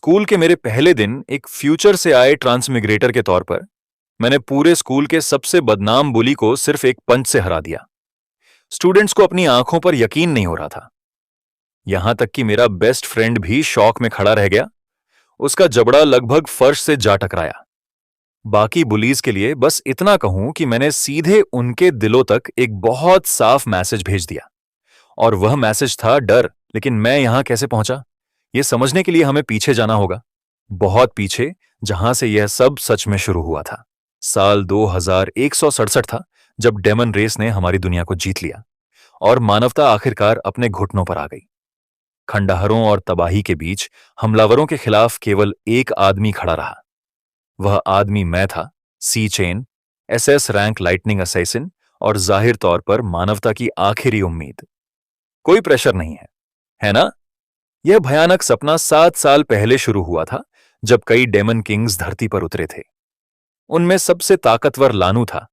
School के मेरे पहले दिन एक फ्यूचर से आए ट्रांसमिग्रेटर के तौर पर मैंने पूरे स्कूल के सबसे बदनाम बुली को सिर्फ एक पंच से हरा दिया। स्टूडेंट्स को अपनी आंखों पर यकीन नहीं हो रहा था। यहां तक कि मेरा बेस्ट फ्रेंड भी शौक में खड़ा रह गया। उसका जबड़ा लगभग फर्श से जा टकराया। बाकी बुलीज के लिए बस इतना कहूं कि मैंने सीधे उनके दिलों तक एक बहुत साफ मैसेज भेज दिया। और वह मैसेज था डर। लेकिन मैं यहां कैसे पहुंचा, यह समझने के लिए हमें पीछे जाना होगा, बहुत पीछे, जहां से यह सब सच में शुरू हुआ था। साल 2167 था जब डेमन रेस ने हमारी दुनिया को जीत लिया और मानवता आखिरकार अपने घुटनों पर आ गई। खंडहरों और तबाही के बीच हमलावरों के खिलाफ केवल एक आदमी खड़ा रहा। वह आदमी मैं था, Xi Chen, SS rank lightning assassin और जाहिर तौर पर मानवता की आखिरी उम्मीद। कोई प्रेशर नहीं है ना? यह भयानक सपना 7 साल पहले शुरू हुआ था जब कई डेमन किंग्स धरती पर उतरे थे। उनमें सबसे ताकतवर लानू था,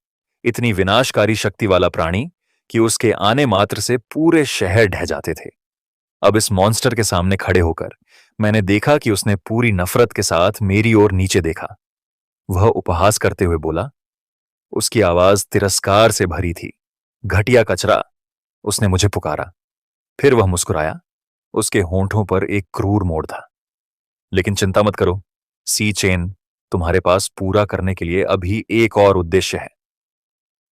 इतनी विनाशकारी शक्ति वाला प्राणी कि उसके आने मात्र से पूरे शहर ढह जाते थे। अब इस मॉन्स्टर के सामने खड़े होकर मैंने देखा कि उसने पूरी नफरत के साथ मेरी ओर नीचे देखा। वह उपहास करते हुए बोला। उसकी आवाज तिरस्कार से भरी थी। घटिया कचरा, उसने मुझे पुकारा। फिर वह मुस्कुराया। उसके होंठों पर एक क्रूर मोड़ था। लेकिन चिंता मत करो, सी चेन, तुम्हारे पास पूरा करने के लिए अभी एक और उद्देश्य है।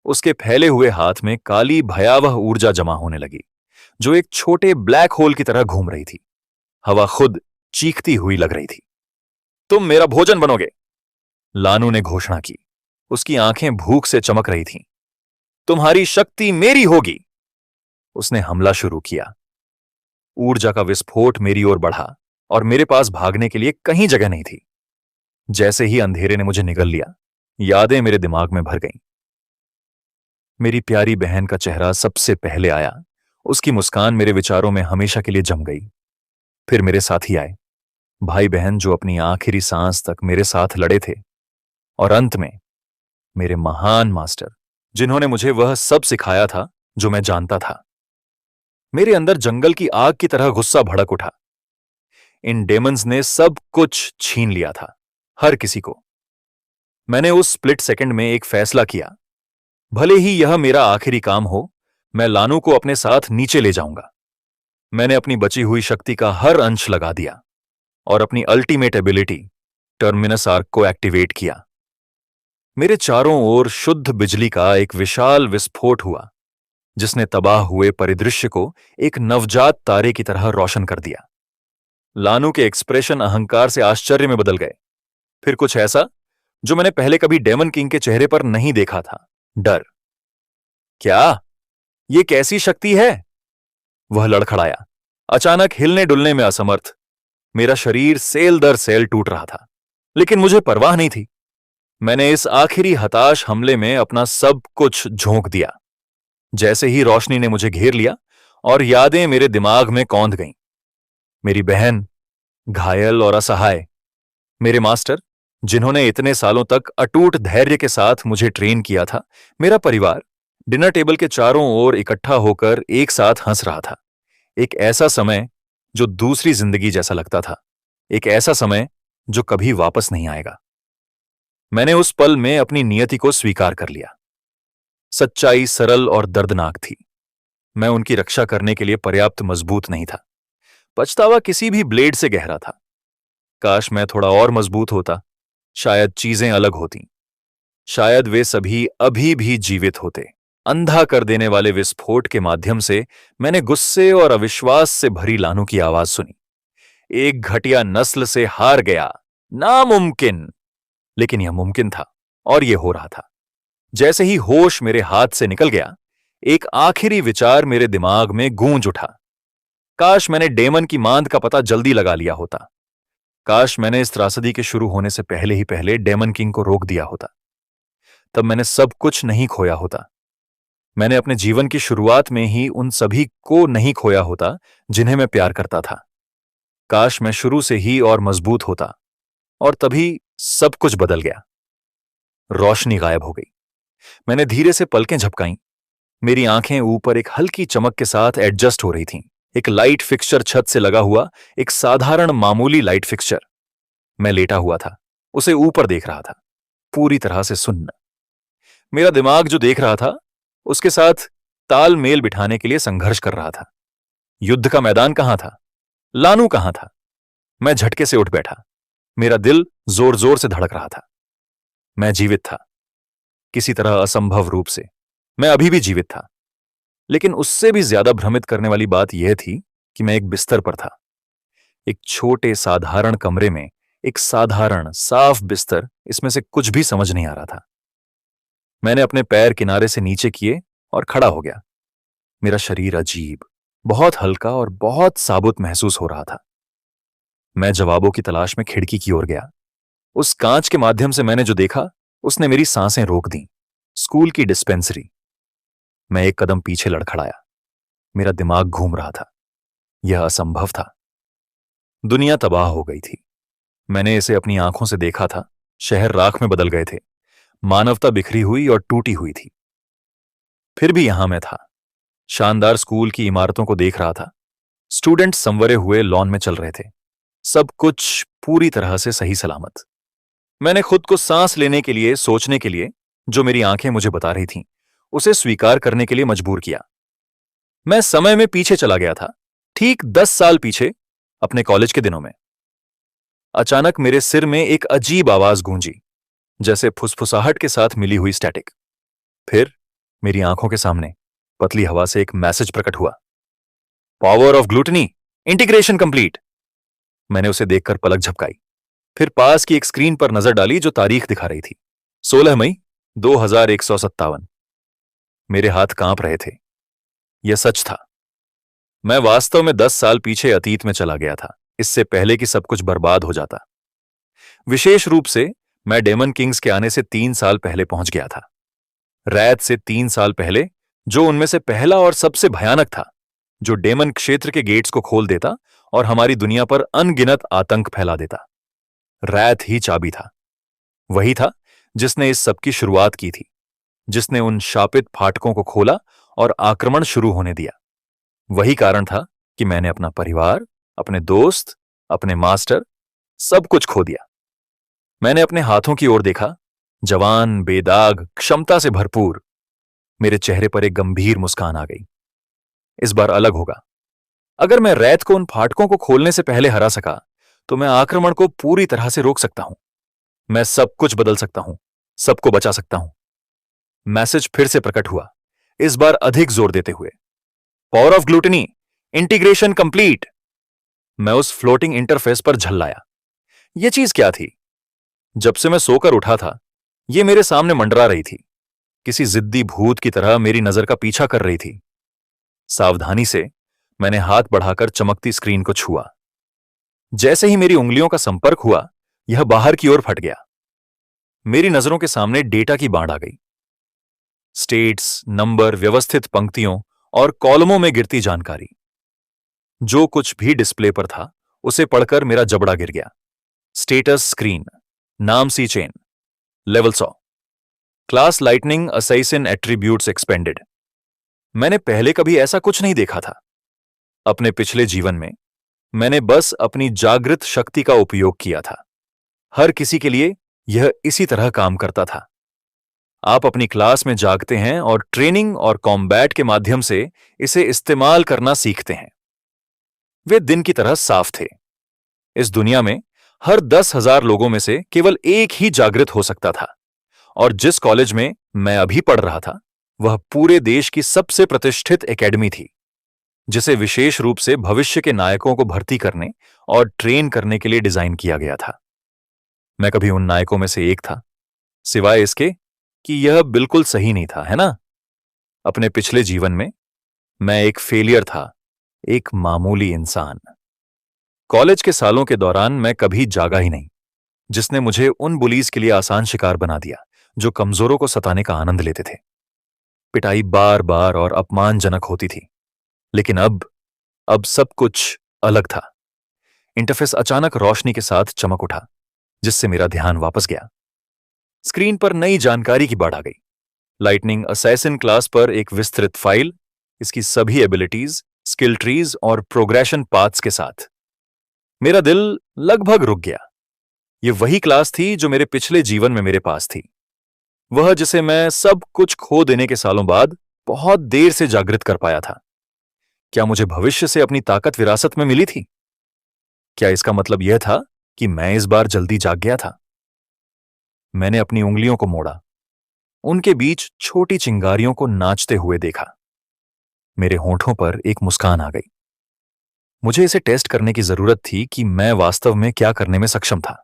उसके फैले हुए हाथ में काली भयावह ऊर्जा जमा होने लगी, जो एक छोटे ब्लैक होल की तरह घूम रही थी। हवा खुद चीखती हुई लग रही थी। तुम मेरा भोजन बनोगे, लानू ने घोषणा की। उसकी आंखें भूख से चमक रही थीं। तुम्हारी शक्ति मेरी होगी, उसने हमला शुरू किया। ऊर्जा का विस्फोट मेरी ओर बढ़ा और मेरे पास भागने के लिए कहीं जगह नहीं थी। जैसे ही अंधेरे ने मुझे निगल लिया, यादें मेरे दिमाग में भर गईं। मेरी प्यारी बहन का चेहरा सबसे पहले आया। उसकी मुस्कान मेरे विचारों में हमेशा के लिए जम गई। फिर मेरे साथी आए, भाई बहन जो अपनी आखिरी सांस तक मेरे साथ लड़े थे। और अंत में मेरे महान मास्टर, जिन्होंने मुझे वह सब सिखाया था जो मैं जानता था। मेरे अंदर जंगल की आग की तरह गुस्सा भड़क उठा। इन डेमन्स ने सब कुछ छीन लिया था, हर किसी को। मैंने उस स्प्लिट सेकंड में एक फैसला किया। भले ही यह मेरा आखिरी काम हो, मैं लानू को अपने साथ नीचे ले जाऊंगा। मैंने अपनी बची हुई शक्ति का हर अंश लगा दिया और अपनी अल्टीमेट एबिलिटी टर्मिनस आर्क को एक्टिवेट किया। मेरे चारों ओर शुद्ध बिजली का एक विशाल विस्फोट हुआ, जिसने तबाह हुए परिदृश्य को एक नवजात तारे की तरह रोशन कर दिया। लानू के एक्सप्रेशन अहंकार से आश्चर्य में बदल गए। फिर कुछ ऐसा जो मैंने पहले कभी डेमन किंग के चेहरे पर नहीं देखा था, डर। क्या यह कैसी शक्ति है? वह लड़खड़ाया, अचानक हिलने डुलने में असमर्थ। मेरा शरीर सेल दर सेल टूट रहा था, लेकिन मुझे परवाह नहीं थी। मैंने इस आखिरी हताश हमले में अपना सब कुछ झोंक दिया। जैसे ही रोशनी ने मुझे घेर लिया और यादें मेरे दिमाग में कौंध गईं। मेरी बहन, घायल और असहाय, मेरे मास्टर, जिन्होंने इतने सालों तक अटूट धैर्य के साथ मुझे ट्रेन किया था, मेरा परिवार, डिनर टेबल के चारों ओर इकट्ठा होकर एक साथ हंस रहा था। एक ऐसा समय जो दूसरी जिंदगी जैसा लगता था, एक ऐसा समय जो कभी वापस नहीं आएगा। मैंने उस पल में अपनी नियति को स्वीकार कर लिया। सच्चाई सरल और दर्दनाक थी। मैं उनकी रक्षा करने के लिए पर्याप्त मजबूत नहीं था। पछतावा किसी भी ब्लेड से गहरा था। काश मैं थोड़ा और मजबूत होता, शायद चीजें अलग होती। शायद वे सभी अभी भी जीवित होते। अंधा कर देने वाले विस्फोट के माध्यम से मैंने गुस्से और अविश्वास से भरी लानू की आवाज सुनी। एक घटिया नस्ल से हार गया, नामुमकिन। लेकिन यह मुमकिन था और यह हो रहा था। जैसे ही होश मेरे हाथ से निकल गया, एक आखिरी विचार मेरे दिमाग में गूंज उठा। काश मैंने डेमन की मांद का पता जल्दी लगा लिया होता। काश मैंने इस त्रासदी के शुरू होने से पहले ही पहले डेमन किंग को रोक दिया होता। तब मैंने सब कुछ नहीं खोया होता। मैंने अपने जीवन की शुरुआत में ही उन सभी को नहीं खोया होता जिन्हें मैं प्यार करता था। काश मैं शुरू से ही और मजबूत होता। और तभी सब कुछ बदल गया। रोशनी गायब हो गई। मैंने धीरे से पलकें झपकाईं। मेरी आंखें ऊपर एक हल्की चमक के साथ एडजस्ट हो रही थीं। एक लाइट फिक्सचर छत से लगा हुआ, एक साधारण मामूली लाइट फिक्सचर। मैं लेटा हुआ था, उसे ऊपर देख रहा था, पूरी तरह से सुन्न। मेरा दिमाग जो देख रहा था उसके साथ तालमेल बिठाने के लिए संघर्ष कर रहा था। युद्ध का मैदान कहां था? लानू कहां था? मैं झटके से उठ बैठा। मेरा दिल जोर जोर से धड़क रहा था। मैं जीवित था, किसी तरह असंभव रूप से। मैं अभी भी जीवित था, लेकिन उससे भी ज्यादा भ्रमित करने वाली बात यह थी कि मैं एक बिस्तर पर था। एक छोटे साधारण कमरे में एक साधारण साफ बिस्तर, इसमें से कुछ भी समझ नहीं आ रहा था। मैंने अपने पैर किनारे से नीचे किए और खड़ा हो गया। मेरा शरीर अजीब, बहुत हल्का और बहुत साबुत महसूस हो रहा था। मैं जवाबों की तलाश में खिड़की की ओर गया। उस कांच के माध्यम से मैंने जो देखा उसने मेरी सांसें रोक दी। स्कूल की डिस्पेंसरी। मैं एक कदम पीछे लड़खड़ाया। मेरा दिमाग घूम रहा था। यह असंभव था। दुनिया तबाह हो गई थी। मैंने इसे अपनी आंखों से देखा था। शहर राख में बदल गए थे। मानवता बिखरी हुई और टूटी हुई थी। फिर भी यहां मैं था, शानदार स्कूल की इमारतों को देख रहा था। स्टूडेंट संवरे हुए लॉन में चल रहे थे। सब कुछ पूरी तरह से सही सलामत। मैंने खुद को सांस लेने के लिए, सोचने के लिए, जो मेरी आंखें मुझे बता रही थीं, उसे स्वीकार करने के लिए मजबूर किया। मैं समय में पीछे चला गया था, ठीक 10 साल पीछे, अपने कॉलेज के दिनों में। अचानक मेरे सिर में एक अजीब आवाज गूंजी, जैसे फुसफुसाहट के साथ मिली हुई स्टैटिक। फिर मेरी आंखों के सामने पतली हवा से एक मैसेज प्रकट हुआ। Power of gluttony, integration complete. मैंने उसे देखकर पलक झपकाई, फिर पास की एक स्क्रीन पर नजर डाली जो तारीख दिखा रही थी, 16 मई 2157। मेरे हाथ कांप रहे थे। यह सच था। मैं वास्तव में 10 साल पीछे अतीत में चला गया था, इससे पहले कि सब कुछ बर्बाद हो जाता। विशेष रूप से मैं डेमन किंग्स के आने से 3 साल पहले पहुंच गया था। रैत से 3 साल पहले, जो उनमें से पहला और सबसे भयानक था, जो डेमन क्षेत्र के गेट्स को खोल देता और हमारी दुनिया पर अनगिनत आतंक फैला देता। रैत ही चाबी था। वही था जिसने इस सब की शुरुआत की थी, जिसने उन शापित फाटकों को खोला और आक्रमण शुरू होने दिया। वही कारण था कि मैंने अपना परिवार, अपने दोस्त, अपने मास्टर, सब कुछ खो दिया। मैंने अपने हाथों की ओर देखा, जवान, बेदाग, क्षमता से भरपूर। मेरे चेहरे पर एक गंभीर मुस्कान आ गई। इस बार अलग होगा। अगर मैं रैत को उन फाटकों को खोलने से पहले हरा सका, तो मैं आक्रमण को पूरी तरह से रोक सकता हूं। मैं सब कुछ बदल सकता हूं, सबको बचा सकता हूं। मैसेज फिर से प्रकट हुआ, इस बार अधिक जोर देते हुए। Power of gluttony, integration complete. मैं उस फ्लोटिंग इंटरफेस पर झल्लाया। यह चीज क्या थी? जब से मैं सोकर उठा था, यह मेरे सामने मंडरा रही थी, किसी जिद्दी भूत की तरह मेरी नजर का पीछा कर रही थी। सावधानी से मैंने हाथ बढ़ाकर चमकती स्क्रीन को छुआ। जैसे ही मेरी उंगलियों का संपर्क हुआ, यह बाहर की ओर फट गया। मेरी नजरों के सामने डेटा की बाढ़ आ गई। स्टेट्स, नंबर, व्यवस्थित पंक्तियों और कॉलमों में गिरती जानकारी। जो कुछ भी डिस्प्ले पर था, उसे पढ़कर मेरा जबड़ा गिर गया। स्टेटस स्क्रीन, नाम Xi Chen, level 100, class lightning assassin attributes expanded. मैंने पहले कभी ऐसा कुछ नहीं देखा था। अपने पिछले जीवन में मैंने बस अपनी जागृत शक्ति का उपयोग किया था। हर किसी के लिए यह इसी तरह काम करता था। आप अपनी क्लास में जागते हैं और ट्रेनिंग और कॉम्बैट के माध्यम से इसे इस्तेमाल करना सीखते हैं। वे दिन की तरह साफ थे। इस दुनिया में हर 10,000 लोगों में से केवल एक ही जागृत हो सकता था, और जिस कॉलेज में मैं अभी पढ़ रहा था, वह पूरे देश की सबसे प्रतिष्ठित एकेडमी थी, जिसे विशेष रूप से भविष्य के नायकों को भर्ती करने और ट्रेन करने के लिए डिजाइन किया गया था। मैं कभी उन नायकों में से एक था, सिवाय इसके कि यह बिल्कुल सही नहीं था, है ना? अपने पिछले जीवन में मैं एक फेलियर था, एक मामूली इंसान। कॉलेज के सालों के दौरान मैं कभी जागा ही नहीं, जिसने मुझे उन बुलीज के लिए आसान शिकार बना दिया जो कमजोरों को सताने का आनंद लेते थे। पिटाई बार बार और अपमानजनक होती थी। लेकिन अब सब कुछ अलग था। इंटरफेस अचानक रोशनी के साथ चमक उठा, जिससे मेरा ध्यान वापस गया। स्क्रीन पर नई जानकारी की बाढ़ आ गई। लाइटनिंग असैसिन क्लास पर एक विस्तृत फाइल, इसकी सभी एबिलिटीज, स्किल ट्रीज और प्रोग्रेशन पाथ्स के साथ। मेरा दिल लगभग रुक गया। ये वही क्लास थी जो मेरे पिछले जीवन में मेरे पास थी, वह जिसे मैं सब कुछ खो देने के सालों बाद बहुत देर से जागृत कर पाया था। क्या मुझे भविष्य से अपनी ताकत विरासत में मिली थी? क्या इसका मतलब यह था कि मैं इस बार जल्दी जाग गया था? मैंने अपनी उंगलियों को मोड़ा, उनके बीच छोटी चिंगारियों को नाचते हुए देखा। मेरे होंठों पर एक मुस्कान आ गई। मुझे इसे टेस्ट करने की जरूरत थी कि मैं वास्तव में क्या करने में सक्षम था,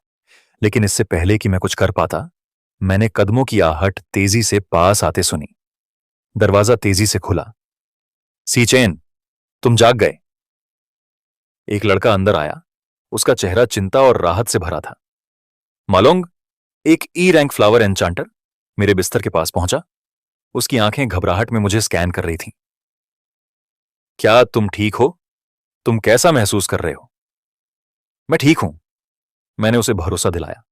लेकिन इससे पहले कि मैं कुछ कर पाता, मैंने कदमों की आहट तेजी से पास आते सुनी। दरवाजा तेजी से खुला। सी चेन, तुम जाग गए। एक लड़का अंदर आया। उसका चेहरा चिंता और राहत से भरा था। मालोंग, एक ई रैंक फ्लावर एन्चांटर, मेरे बिस्तर के पास पहुंचा। उसकी आंखें घबराहट में मुझे स्कैन कर रही थीं। क्या तुम ठीक हो? तुम कैसा महसूस कर रहे हो? मैं ठीक हूं, मैंने उसे भरोसा दिलाया।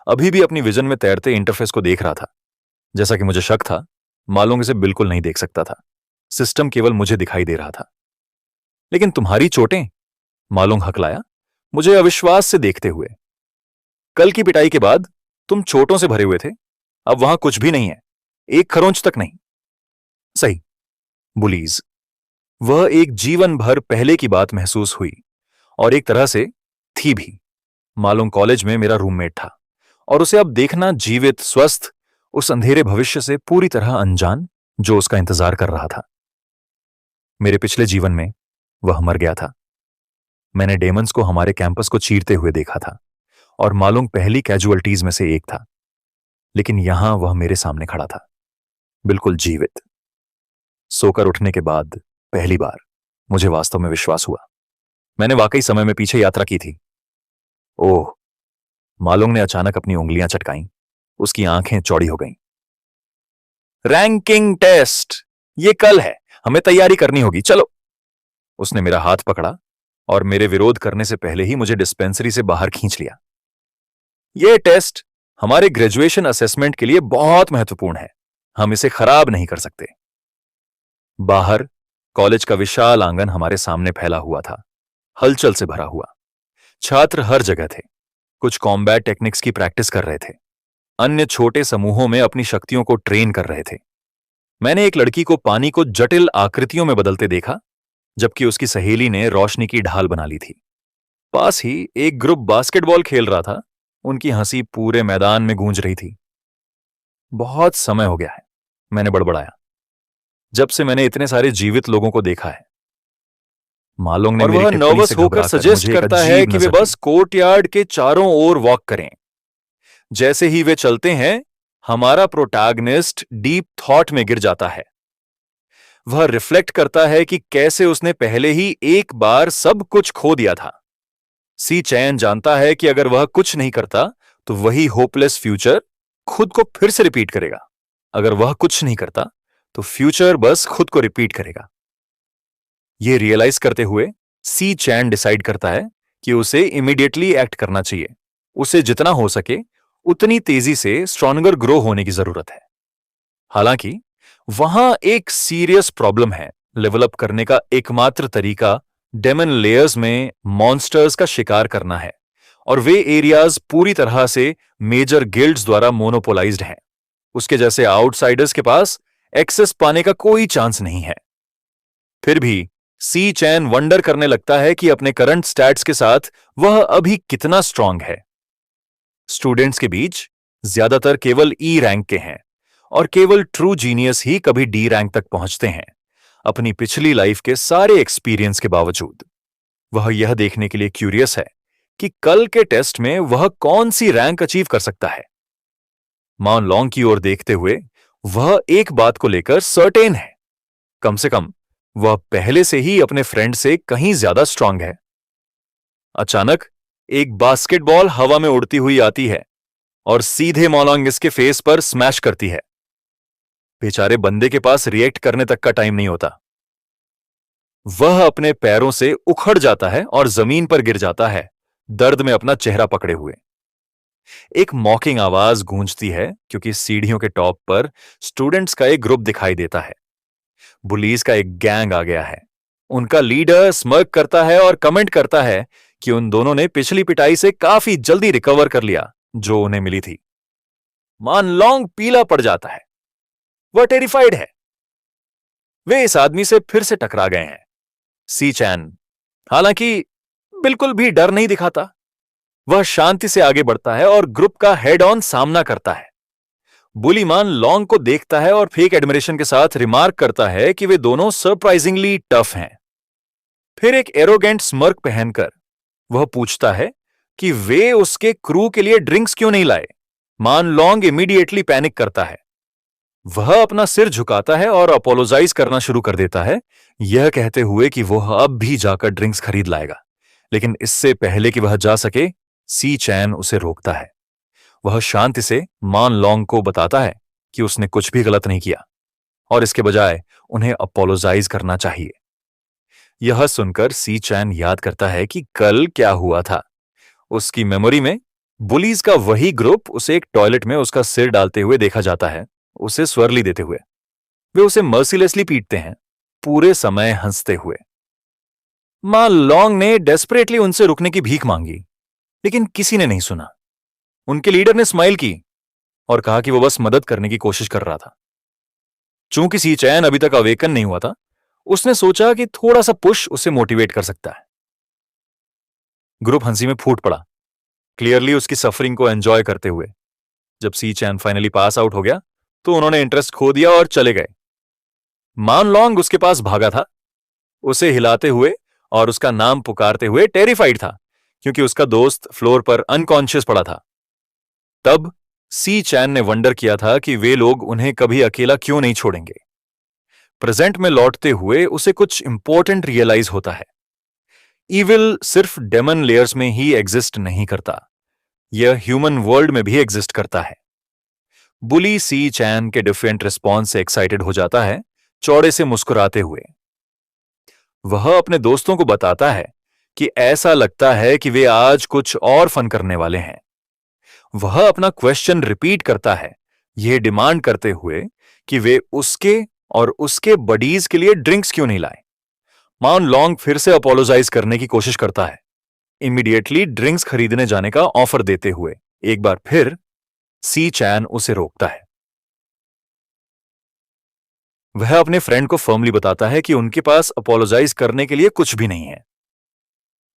अभी भी अपनी विजन में तैरते इंटरफेस को देख रहा था। जैसा कि मुझे शक था, मालोंग इसे बिल्कुल नहीं देख सकता था। सिस्टम केवल मुझे दिखाई दे रहा था। लेकिन तुम्हारी चोटें? मालोंग हकलाया, मुझे अविश्वास से देखते हुए। कल की पिटाई के बाद तुम चोटों से भरे हुए थे, अब वहां कुछ भी नहीं है, एक खरोंच तक नहीं। सही, बुलीज। वह एक जीवन भर पहले की बात महसूस हुई, और एक तरह से थी भी। मालोंग कॉलेज में मेरा रूममेट था, और उसे अब देखना जीवित, स्वस्थ, उस अंधेरे भविष्य से पूरी तरह अनजान जो उसका इंतजार कर रहा था। मेरे पिछले जीवन में वह मर गया था। मैंने डेमंस को हमारे कैंपस को चीरते हुए देखा था, और मालोंग पहली कैजुअल्टीज में से एक था। लेकिन यहां वह मेरे सामने खड़ा था, बिल्कुल जीवित। सोकर उठने के बाद पहली बार मुझे वास्तव में विश्वास हुआ, मैंने वाकई समय में पीछे यात्रा की थी। ओह, मालोंग ने अचानक अपनी उंगलियां चटकाईं। उसकी आंखें चौड़ी हो गईं। रैंकिंग टेस्ट, ये कल है, हमें तैयारी करनी होगी, चलो। उसने मेरा हाथ पकड़ा और मेरे विरोध करने से पहले ही मुझे डिस्पेंसरी से बाहर खींच लिया। यह टेस्ट हमारे ग्रेजुएशन असेसमेंट के लिए बहुत महत्वपूर्ण है, हम इसे खराब नहीं कर सकते। बाहर कॉलेज का विशाल आंगन हमारे सामने फैला हुआ था, हलचल से भरा हुआ। छात्र हर जगह थे। कुछ कॉम्बैट टेक्निक्स की प्रैक्टिस कर रहे थे, अन्य छोटे समूहों में अपनी शक्तियों को ट्रेन कर रहे थे। मैंने एक लड़की को पानी को जटिल आकृतियों में बदलते देखा, जबकि उसकी सहेली ने रोशनी की ढाल बना ली थी। पास ही एक ग्रुप बास्केटबॉल खेल रहा था। उनकी हंसी पूरे मैदान में गूंज रही थी। बहुत समय हो गया है, मैंने बड़बड़ाया, जब से मैंने इतने सारे जीवित लोगों को देखा है। मालोंग ने मेरी टिप्पणी से घबराकर सजेस्ट करता है कि वे बस कोर्टयार्ड के चारों ओर वॉक करें। जैसे ही वे चलते हैं, हमारा प्रोटैगनिस्ट डीप थॉट में गिर जाता है। वह रिफ्लेक्ट करता है कि कैसे उसने पहले ही एक बार सब कुछ खो दिया था। सी चैन जानता है कि अगर वह कुछ नहीं करता तो वही होपलेस फ्यूचर खुद को फिर से रिपीट करेगा। अगर वह कुछ नहीं करता तो फ्यूचर बस खुद को रिपीट करेगा। यह रियलाइज करते हुए सी चैन डिसाइड करता है कि उसे इमीडिएटली एक्ट करना चाहिए। उसे जितना हो सके उतनी तेजी से स्ट्रॉन्गर ग्रो होने की जरूरत है। हालांकि वहां एक सीरियस प्रॉब्लम है। लेवल अप करने का एकमात्र तरीका डेमन लेयर्स में मॉन्स्टर्स का शिकार करना है, और वे एरियाज पूरी तरह से मेजर गिल्ड्स द्वारा मोनोपोलाइज्ड हैं। उसके जैसे आउटसाइडर्स के पास एक्सेस पाने का कोई चांस नहीं है। फिर भी सी चैन वंडर करने लगता है कि अपने करंट स्टैट्स के साथ वह अभी कितना स्ट्रांग है। स्टूडेंट्स के बीच ज्यादातर केवल ई रैंक के हैं, और केवल ट्रू जीनियस ही कभी डी रैंक तक पहुंचते हैं, अपनी पिछली लाइफ के सारे एक्सपीरियंस के बावजूद। वह यह देखने के लिए क्यूरियस है कि कल के टेस्ट में वह कौन सी रैंक अचीव कर सकता है। मान लॉन्ग की ओर देखते हुए वह एक बात को लेकर सर्टेन है, कम से कम वह पहले से ही अपने फ्रेंड से कहीं ज्यादा स्ट्रांग है। अचानक एक बास्केटबॉल हवा में उड़ती हुई आती है और सीधे मॉलोंग इसके फेस पर स्मैश करती है। बेचारे बंदे के पास रिएक्ट करने तक का टाइम नहीं होता। वह अपने पैरों से उखड़ जाता है और जमीन पर गिर जाता है, दर्द में अपना चेहरा पकड़े हुए। एक मॉकिंग आवाज गूंजती है, क्योंकि सीढ़ियों के टॉप पर स्टूडेंट्स का एक ग्रुप दिखाई देता है। बुलीज का एक गैंग आ गया है। उनका लीडर स्मर्क करता है और कमेंट करता है कि उन दोनों ने पिछली पिटाई से काफी जल्दी रिकवर कर लिया जो उन्हें मिली थी। मान लॉन्ग पीला पड़ जाता है। वह टेरिफाइड है। वे इस आदमी से फिर से टकरा गए हैं। सी चैन हालांकि बिल्कुल भी डर नहीं दिखाता। वह शांति से आगे बढ़ता है और ग्रुप का हेड ऑन सामना करता है। बुलीमान लॉन्ग को देखता है और फेक एडमिरेशन के साथ रिमार्क करता है कि वे दोनों सरप्राइजिंगली टफ हैं। फिर एक एरोगेंट स्मर्क पहनकर वह पूछता है कि वे उसके क्रू के लिए ड्रिंक्स क्यों नहीं लाए। मान लॉन्ग इमीडिएटली पैनिक करता है। वह अपना सिर झुकाता है और अपोलोजाइज करना शुरू कर देता है, यह कहते हुए कि वह अब भी जाकर ड्रिंक्स खरीद लाएगा। लेकिन इससे पहले कि वह जा सके, सी चैन उसे रोकता है। वह शांति से मान लॉन्ग को बताता है कि उसने कुछ भी गलत नहीं किया और इसके बजाय उन्हें अपोलोजाइज करना चाहिए। यह सुनकर सी चैन याद करता है कि कल क्या हुआ था। उसकी मेमोरी में बुलीज का वही ग्रुप उसे एक टॉयलेट में उसका सिर डालते हुए देखा जाता है, उसे स्वरली देते हुए। वे उसे मर्सीलेसली पीटते हैं, पूरे समय हंसते हुए। मां लॉन्ग ने डेस्परेटली उनसे रुकने की भीख मांगी, लेकिन किसी ने नहीं सुना। उनके लीडर ने स्माइल की और कहा कि वो बस मदद करने की कोशिश कर रहा था। चूंकि सी चैन अभी तक अवेकन नहीं हुआ था, उसने सोचा कि थोड़ा सा पुश उसे मोटिवेट कर सकता है। ग्रुप हंसी में फूट पड़ा, क्लियरली उसकी सफरिंग को एंजॉय करते हुए। जब सी चैन फाइनली पास आउट हो गया तो उन्होंने इंटरेस्ट खो दिया और चले गए। मान लॉन्ग उसके पास भागा था, उसे हिलाते हुए और उसका नाम पुकारते हुए टेरिफाइड था, क्योंकि उसका दोस्त फ्लोर पर अनकॉन्शियस पड़ा था। तब सी चैन ने वंडर किया था कि वे लोग उन्हें कभी अकेला क्यों नहीं छोड़ेंगे। प्रेजेंट में लौटते हुए उसे कुछ इंपॉर्टेंट रियलाइज होता है। ईविल सिर्फ डेमन लेयर्स में ही एग्जिस्ट नहीं करता, यह ह्यूमन वर्ल्ड में भी एग्जिस्ट करता है। बुली सी चैन के डिफरेंट रिस्पॉन्स से एक्साइटेड हो जाता है, चौड़े से मुस्कुराते हुए। वह अपने दोस्तों को बताता है कि ऐसा लगता है कि वे आज कुछ और फन करने वाले हैं। वह अपना क्वेश्चन रिपीट करता है, यह डिमांड करते हुए कि वे उसके और उसके बडीज के लिए ड्रिंक्स क्यों नहीं लाए। मान लॉन्ग फिर से अपोलोजाइज करने की कोशिश करता है, इमीडिएटली ड्रिंक्स खरीदने जाने का ऑफर देते हुए। एक बार फिर सी चैन उसे रोकता है। वह अपने फ्रेंड को फर्मली बताता है कि उनके पास अपोलोजाइज करने के लिए कुछ भी नहीं है।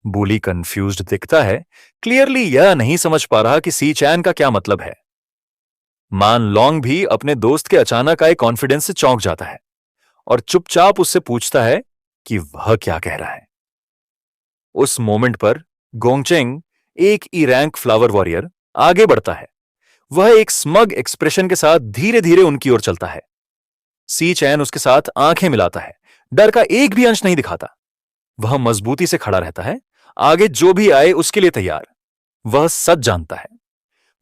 बुली कंफ्यूज्ड दिखता है, क्लियरली यह नहीं समझ पा रहा कि सी चैन का क्या मतलब है। मान लॉन्ग भी अपने दोस्त के अचानक आए कॉन्फिडेंस से चौंक जाता है और चुपचाप उससे पूछता है कि वह क्या कह रहा है। उस मोमेंट पर गोंगचेंग, एक ई रैंक फ्लावर वॉरियर, आगे बढ़ता है। वह एक स्मग एक्सप्रेशन के साथ धीरे धीरे उनकी ओर चलता है। सी चैन उसके साथ आंखें मिलाता है, डर का एक भी अंश नहीं दिखाता। वह मजबूती से खड़ा रहता है, आगे जो भी आए उसके लिए तैयार। वह सच जानता है।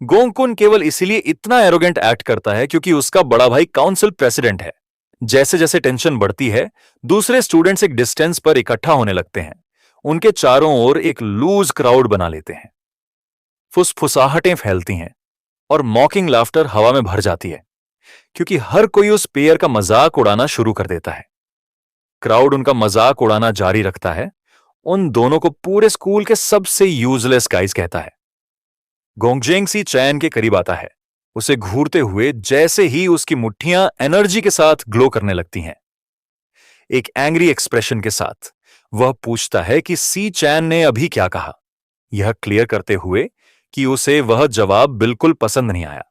गोंगकुन केवल इसीलिए इतना एरोगेंट एक्ट करता है क्योंकि उसका बड़ा भाई काउंसिल प्रेसिडेंट है। जैसे जैसे टेंशन बढ़ती है, दूसरे स्टूडेंट्स एक डिस्टेंस पर इकट्ठा होने लगते हैं, उनके चारों ओर एक लूज क्राउड बना लेते हैं। फुसफुसाहटें फैलती हैं और मॉकिंग लाफ्टर हवा में भर जाती है, क्योंकि हर कोई उस पेयर का मजाक उड़ाना शुरू कर देता है। क्राउड उनका मजाक उड़ाना जारी रखता है। उन दोनों को पूरे स्कूल के सबसे यूजलेस गाइस कहता है। गोंगजेंग सी चैन के करीब आता है, उसे घूरते हुए, जैसे ही उसकी मुट्ठियां एनर्जी के साथ ग्लो करने लगती हैं। एक एंग्री एक्सप्रेशन के साथ वह पूछता है कि सी चैन ने अभी क्या कहा, यह क्लियर करते हुए कि उसे वह जवाब बिल्कुल पसंद नहीं आया।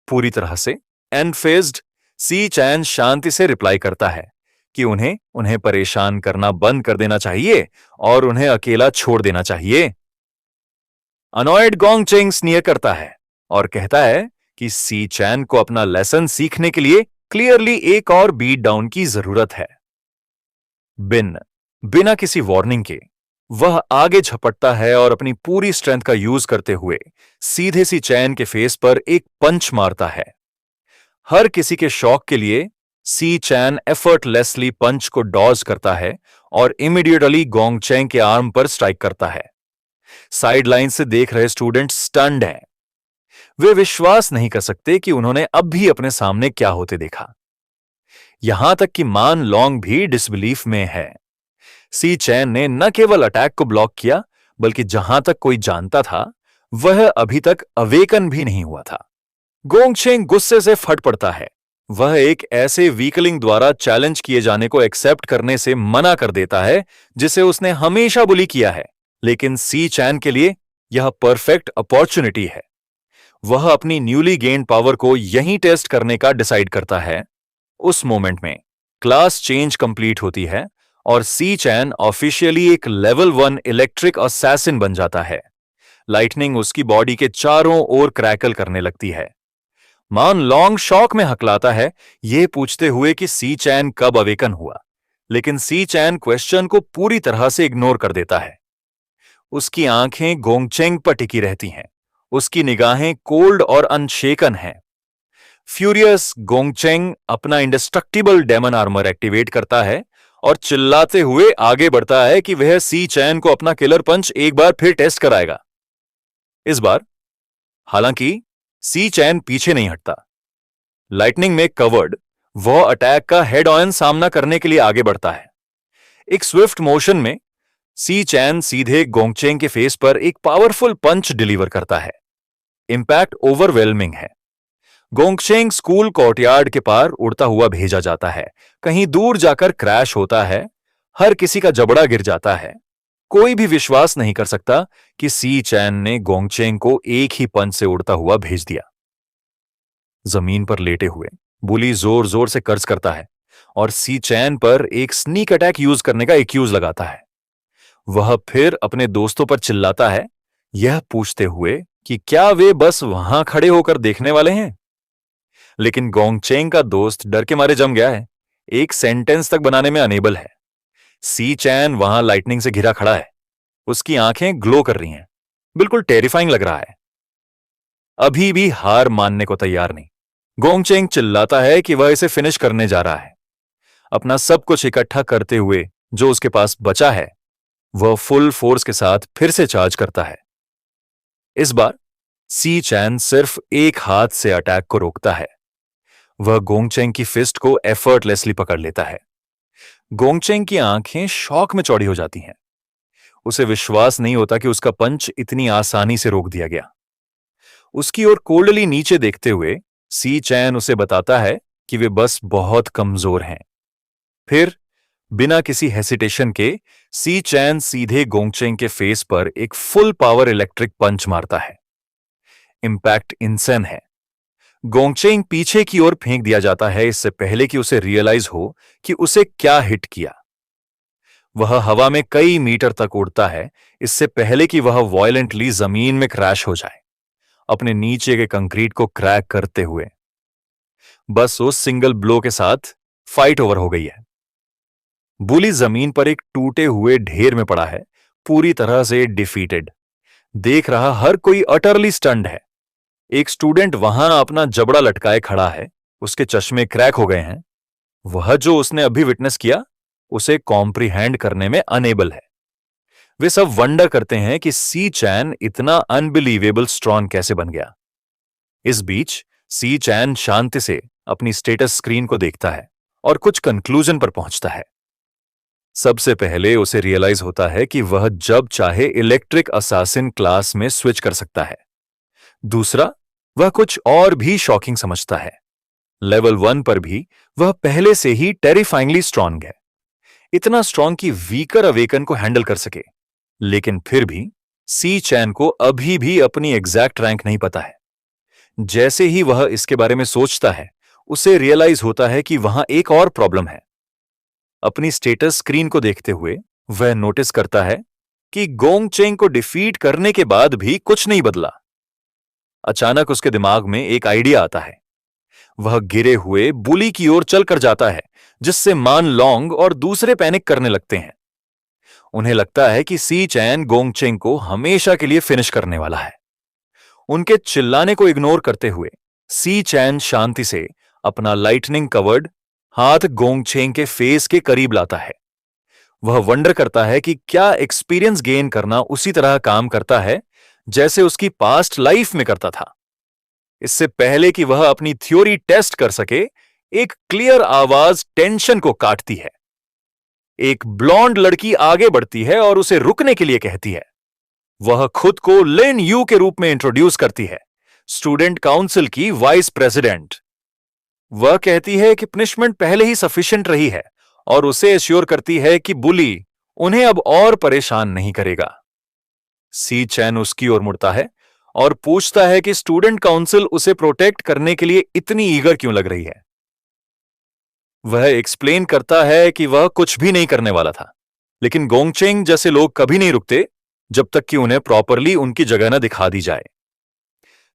पूरी तरह से एनफेज्ड, सी चैन शांति से रिप्लाई करता है कि उन्हें परेशान करना बंद कर देना चाहिए और उन्हें अकेला छोड़ देना चाहिए। अनॉयड गोंगचेंग स्नीयर करता है और कहता है कि सी चैन को अपना लेसन सीखने के लिए क्लियरली एक और बीट डाउन की जरूरत है। बिना किसी वार्निंग के वह आगे झपटता है और अपनी पूरी स्ट्रेंथ का यूज करते हुए सीधे सी चैन के फेस पर एक पंच मारता है। हर किसी के शौक के लिए सी चैन एफर्टलेसली पंच को डॉज करता है और इमीडिएटली गोंगचेंग के आर्म पर स्ट्राइक करता है। साइडलाइन से देख रहे स्टूडेंट स्टन्ड हैं। वे विश्वास नहीं कर सकते कि उन्होंने अब भी अपने सामने क्या होते देखा। यहां तक कि मान लॉन्ग भी डिसबिलीफ में है। सी चैन ने न केवल अटैक को ब्लॉक किया, बल्कि जहां तक कोई जानता था वह अभी तक अवेकन भी नहीं हुआ था। गोंगचेंग गुस्से से फट पड़ता है। वह एक ऐसे वीकलिंग द्वारा चैलेंज किए जाने को एक्सेप्ट करने से मना कर देता है जिसे उसने हमेशा बुली किया है। लेकिन सी चैन के लिए यह परफेक्ट अपॉर्चुनिटी है। वह अपनी न्यूली गेन्ड पावर को यहीं टेस्ट करने का डिसाइड करता है। उस मोमेंट में क्लास चेंज कंप्लीट होती है और सी चैन ऑफिशियली एक लेवल 1 इलेक्ट्रिक असैसिन बन जाता है। लाइटनिंग उसकी बॉडी के चारों ओर क्रैकल करने लगती है। मान लॉन्ग शॉक में हकलाता है, यह पूछते हुए कि सी चैन कब अवेकन हुआ, लेकिन सी चैन क्वेश्चन को पूरी तरह से इग्नोर कर देता है। उसकी आंखें गोंगचेंग पर टिकी रहती हैं। उसकी निगाहें कोल्ड और अनशेकन हैं। फ्यूरियस गोंगचेंग अपना इंडेस्ट्रक्टिबल डेमन आर्मर एक्टिवेट करता है और चिल्लाते हुए आगे बढ़ता है कि वह सी चैन को अपना किलर पंच एक बार फिर टेस्ट कराएगा। इस बार हालांकि सी चैन पीछे नहीं हटता। लाइटनिंग में कवर्ड वह अटैक का हेड ऑन सामना करने के लिए आगे बढ़ता है। एक स्विफ्ट मोशन में सी चैन सीधे गोंगचेंग के फेस पर एक पावरफुल पंच डिलीवर करता है। इंपैक्ट ओवरवेलमिंग है। गोंगचेंग स्कूल कोर्टयार्ड के पार उड़ता हुआ भेजा जाता है। कहीं दूर जाकर क्रैश होता है। हर किसी का जबड़ा गिर जाता है। कोई भी विश्वास नहीं कर सकता कि सी चैन ने गोंगचेंग को एक ही पंच से उड़ता हुआ भेज दिया। जमीन पर लेटे हुए बुली जोर जोर से कर्ज करता है और सी चैन पर एक स्नीक अटैक यूज करने का एक्यूज लगाता है। वह फिर अपने दोस्तों पर चिल्लाता है, यह पूछते हुए कि क्या वे बस वहां खड़े होकर देखने वाले हैं। लेकिन गोंगचेंग का दोस्त डर के मारे जम गया है। एक सेंटेंस तक बनाने में अनेबल है। सी चैन वहां लाइटनिंग से घिरा खड़ा है। उसकी आंखें ग्लो कर रही हैं। बिल्कुल टेरिफाइंग लग रहा है। अभी भी हार मानने को तैयार नहीं। गोंगचेंग चिल्लाता है कि वह इसे फिनिश करने जा रहा है। अपना सब कुछ इकट्ठा करते हुए जो उसके पास बचा है वह फुल फोर्स के साथ फिर से चार्ज करता है। इस बार सी चैन सिर्फ एक हाथ से अटैक को रोकता है। वह गोंगचेंग की फिस्ट को एफर्टलेसली पकड़ लेता है। गोंगचेंग की आंखें शॉक में चौड़ी हो जाती हैं। उसे विश्वास नहीं होता कि उसका पंच इतनी आसानी से रोक दिया गया। उसकी ओर कोल्डली नीचे देखते हुए सी चैन उसे बताता है कि वे बस बहुत कमजोर हैं। फिर बिना किसी हेसिटेशन के सी चैन सीधे गोंगचेंग के फेस पर एक फुल पावर इलेक्ट्रिक पंच मारता है। इंपैक्ट इंसेन है। गोंगचेंग पीछे की ओर फेंक दिया जाता है इससे पहले कि उसे रियलाइज हो कि उसे क्या हिट किया। वह हवा में कई मीटर तक उड़ता है इससे पहले कि वह वायलेंटली जमीन में क्रैश हो जाए, अपने नीचे के कंक्रीट को क्रैक करते हुए। बस उस सिंगल ब्लो के साथ फाइट ओवर हो गई है। बुली जमीन पर एक टूटे हुए ढेर में पड़ा है, पूरी तरह से डिफीटेड। देख रहा हर कोई अटरली स्टन्ड है। एक स्टूडेंट वहां अपना जबड़ा लटकाए खड़ा है। उसके चश्मे क्रैक हो गए हैं। वह जो उसने अभी विटनेस किया उसे कॉम्प्रिहेंड करने में अनेबल है। वे सब वंडर करते हैं कि सी चैन इतना अनबिलीवेबल स्ट्रॉन्ग कैसे बन गया। इस बीच सी चैन शांति से अपनी स्टेटस स्क्रीन को देखता है और कुछ कंक्लूजन पर पहुंचता है। सबसे पहले उसे रियलाइज होता है कि वह जब चाहे इलेक्ट्रिक असासिन क्लास में स्विच कर सकता है। दूसरा, वह कुछ और भी शॉकिंग समझता है। लेवल 1 पर भी वह पहले से ही टेरिफाइंगली स्ट्रॉन्ग है। इतना स्ट्रॉन्ग कि वीकर अवेकन को हैंडल कर सके। लेकिन फिर भी सी चैन को अभी भी अपनी एग्जैक्ट रैंक नहीं पता है। जैसे ही वह इसके बारे में सोचता है उसे रियलाइज होता है कि वहां एक और प्रॉब्लम है। अपनी स्टेटस स्क्रीन को देखते हुए वह नोटिस करता है कि गोंगचेंग को डिफीट करने के बाद भी कुछ नहीं बदला। अचानक उसके दिमाग में एक आइडिया आता है। वह गिरे हुए बुली की ओर चलकर जाता है, जिससे मान लॉन्ग और दूसरे पैनिक करने लगते हैं। उन्हें लगता है कि सी चैन गोंगचेंग को हमेशा के लिए फिनिश करने वाला है। उनके चिल्लाने को इग्नोर करते हुए सी चैन शांति से अपना लाइटनिंग कवर्ड हाथ गोंगचेंग के फेस के करीब लाता है। वह वंडर करता है कि क्या एक्सपीरियंस गेन करना उसी तरह काम करता है जैसे उसकी पास्ट लाइफ में करता था। इससे पहले कि वह अपनी थ्योरी टेस्ट कर सके, एक क्लियर आवाज टेंशन को काटती है। एक ब्लॉन्ड लड़की आगे बढ़ती है और उसे रुकने के लिए कहती है। वह खुद को लिन यू के रूप में इंट्रोड्यूस करती है, स्टूडेंट काउंसिल की वाइस प्रेसिडेंट। वह कहती है कि पनिशमेंट पहले ही सफिशिएंट रही है और उसे एश्योर करती है कि बुली उन्हें अब और परेशान नहीं करेगा। सी चैन उसकी ओर मुड़ता है और पूछता है कि स्टूडेंट काउंसिल उसे प्रोटेक्ट करने के लिए इतनी ईगर क्यों लग रही है। वह एक्सप्लेन करता है कि वह कुछ भी नहीं करने वाला था, लेकिन गोंगचेंग जैसे लोग कभी नहीं रुकते जब तक कि उन्हें प्रॉपरली उनकी जगह न दिखा दी जाए।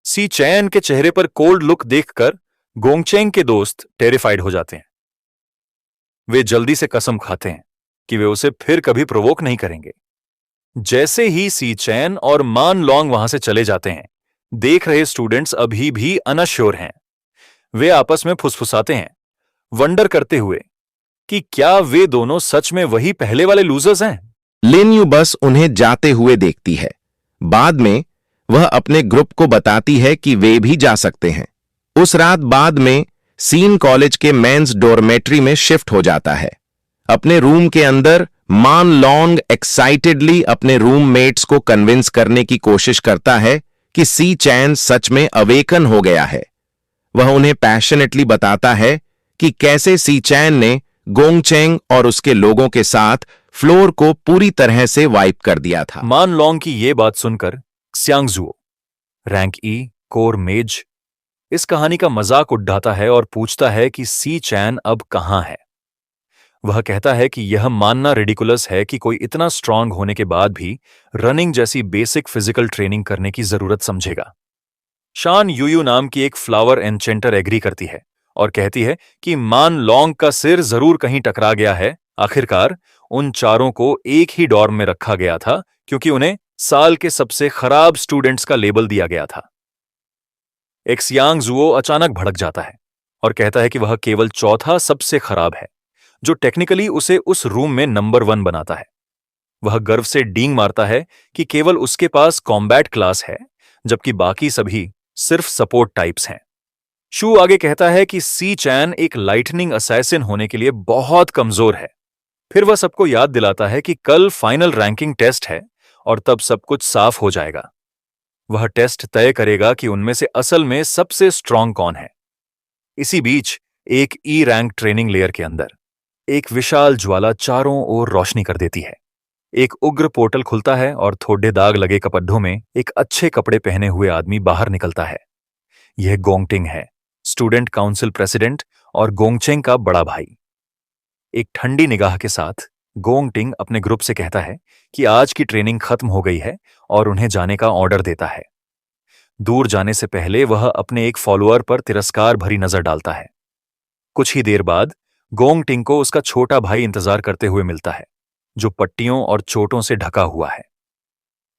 सी चैन के चेहरे पर कोल्ड लुक देखकर गोंगचेंग के दोस्त टेरिफाइड हो जाते हैं। वे जल्दी से कसम खाते हैं कि वे उसे फिर कभी प्रोवोक नहीं करेंगे। जैसे ही सी चैन और मान लोंग वहां से चले जाते हैं, देख रहे स्टूडेंट्स अभी भी अनश्योर हैं। वे आपस में फुसफुसाते हैं, वंडर करते हुए कि क्या वे दोनों सच में वही पहले वाले लूजर्स हैं। लिन यू बस उन्हें जाते हुए देखती है। बाद में वह अपने ग्रुप को बताती है कि वे भी जा सकते हैं। उस रात बाद में सीन कॉलेज के मेंस डॉर्मेट्री में शिफ्ट हो जाता है। अपने रूम के अंदर मान लोंग एक्साइटेडली अपने रूममेट्स को कन्विंस करने की कोशिश करता है कि सी चैन सच में अवेकन हो गया है। वह उन्हें पैशनेटली बताता है कि कैसे सी चैन ने गोंगचेंग और उसके लोगों के साथ फ्लोर को पूरी तरह से वाइप कर दिया था। मान लोंग की यह बात सुनकर क्सियांगजुओ, रैंक ई, कोर मेज, इस कहानी का मजाक उड़ाता है और पूछता है कि सी चैन अब कहां है। वह कहता है कि यह मानना रेडिकुलस है कि कोई इतना स्ट्रांग होने के बाद भी रनिंग जैसी बेसिक फिजिकल ट्रेनिंग करने की जरूरत समझेगा। शान यूयू नाम की एक फ्लावर एन्चेंटर एग्री करती है और कहती है कि मान लोंग का सिर जरूर कहीं टकरा गया है। आखिरकार उन चारों को एक ही डॉर्म में रखा गया था क्योंकि उन्हें साल के सबसे खराब स्टूडेंट्स का लेबल दिया गया था। एक्सियांगजुओ अचानक भड़क जाता है और कहता है कि वह केवल चौथा सबसे खराब है, जो टेक्निकली उसे उस रूम में नंबर 1 बनाता है। वह गर्व से डींग मारता है कि केवल उसके पास कॉम्बैट क्लास है, जबकि बाकी सभी सिर्फ सपोर्ट टाइप्स हैं। शू आगे कहता है कि सी चैन एक लाइटनिंग असैसिन होने के लिए बहुत कमजोर है। फिर वह सबको याद दिलाता है कि कल फाइनल रैंकिंग टेस्ट है और तब सब कुछ साफ हो जाएगा। वह टेस्ट तय करेगा कि उनमें से असल में सबसे स्ट्रांग कौन है। इसी बीच एक ई रैंक ट्रेनिंग लेयर के अंदर एक विशाल ज्वाला चारों ओर रोशनी कर देती है। एक उग्र पोर्टल खुलता है और थोड़े दाग लगे कपड्ढों में एक अच्छे कपड़े पहने हुए आदमी बाहर निकलता है। यह गोंगटिंग है, स्टूडेंट काउंसिल प्रेसिडेंट और गोंगचेंग का बड़ा भाई। एक ठंडी निगाह के साथ गोंगटिंग अपने ग्रुप से कहता है कि आज की ट्रेनिंग खत्म हो गई है और उन्हें जाने का ऑर्डर देता है। दूर जाने से पहले वह अपने एक फॉलोअर पर तिरस्कार भरी नजर डालता है। कुछ ही देर बाद गोंगटिंग को उसका छोटा भाई इंतजार करते हुए मिलता है, जो पट्टियों और चोटों से ढका हुआ है।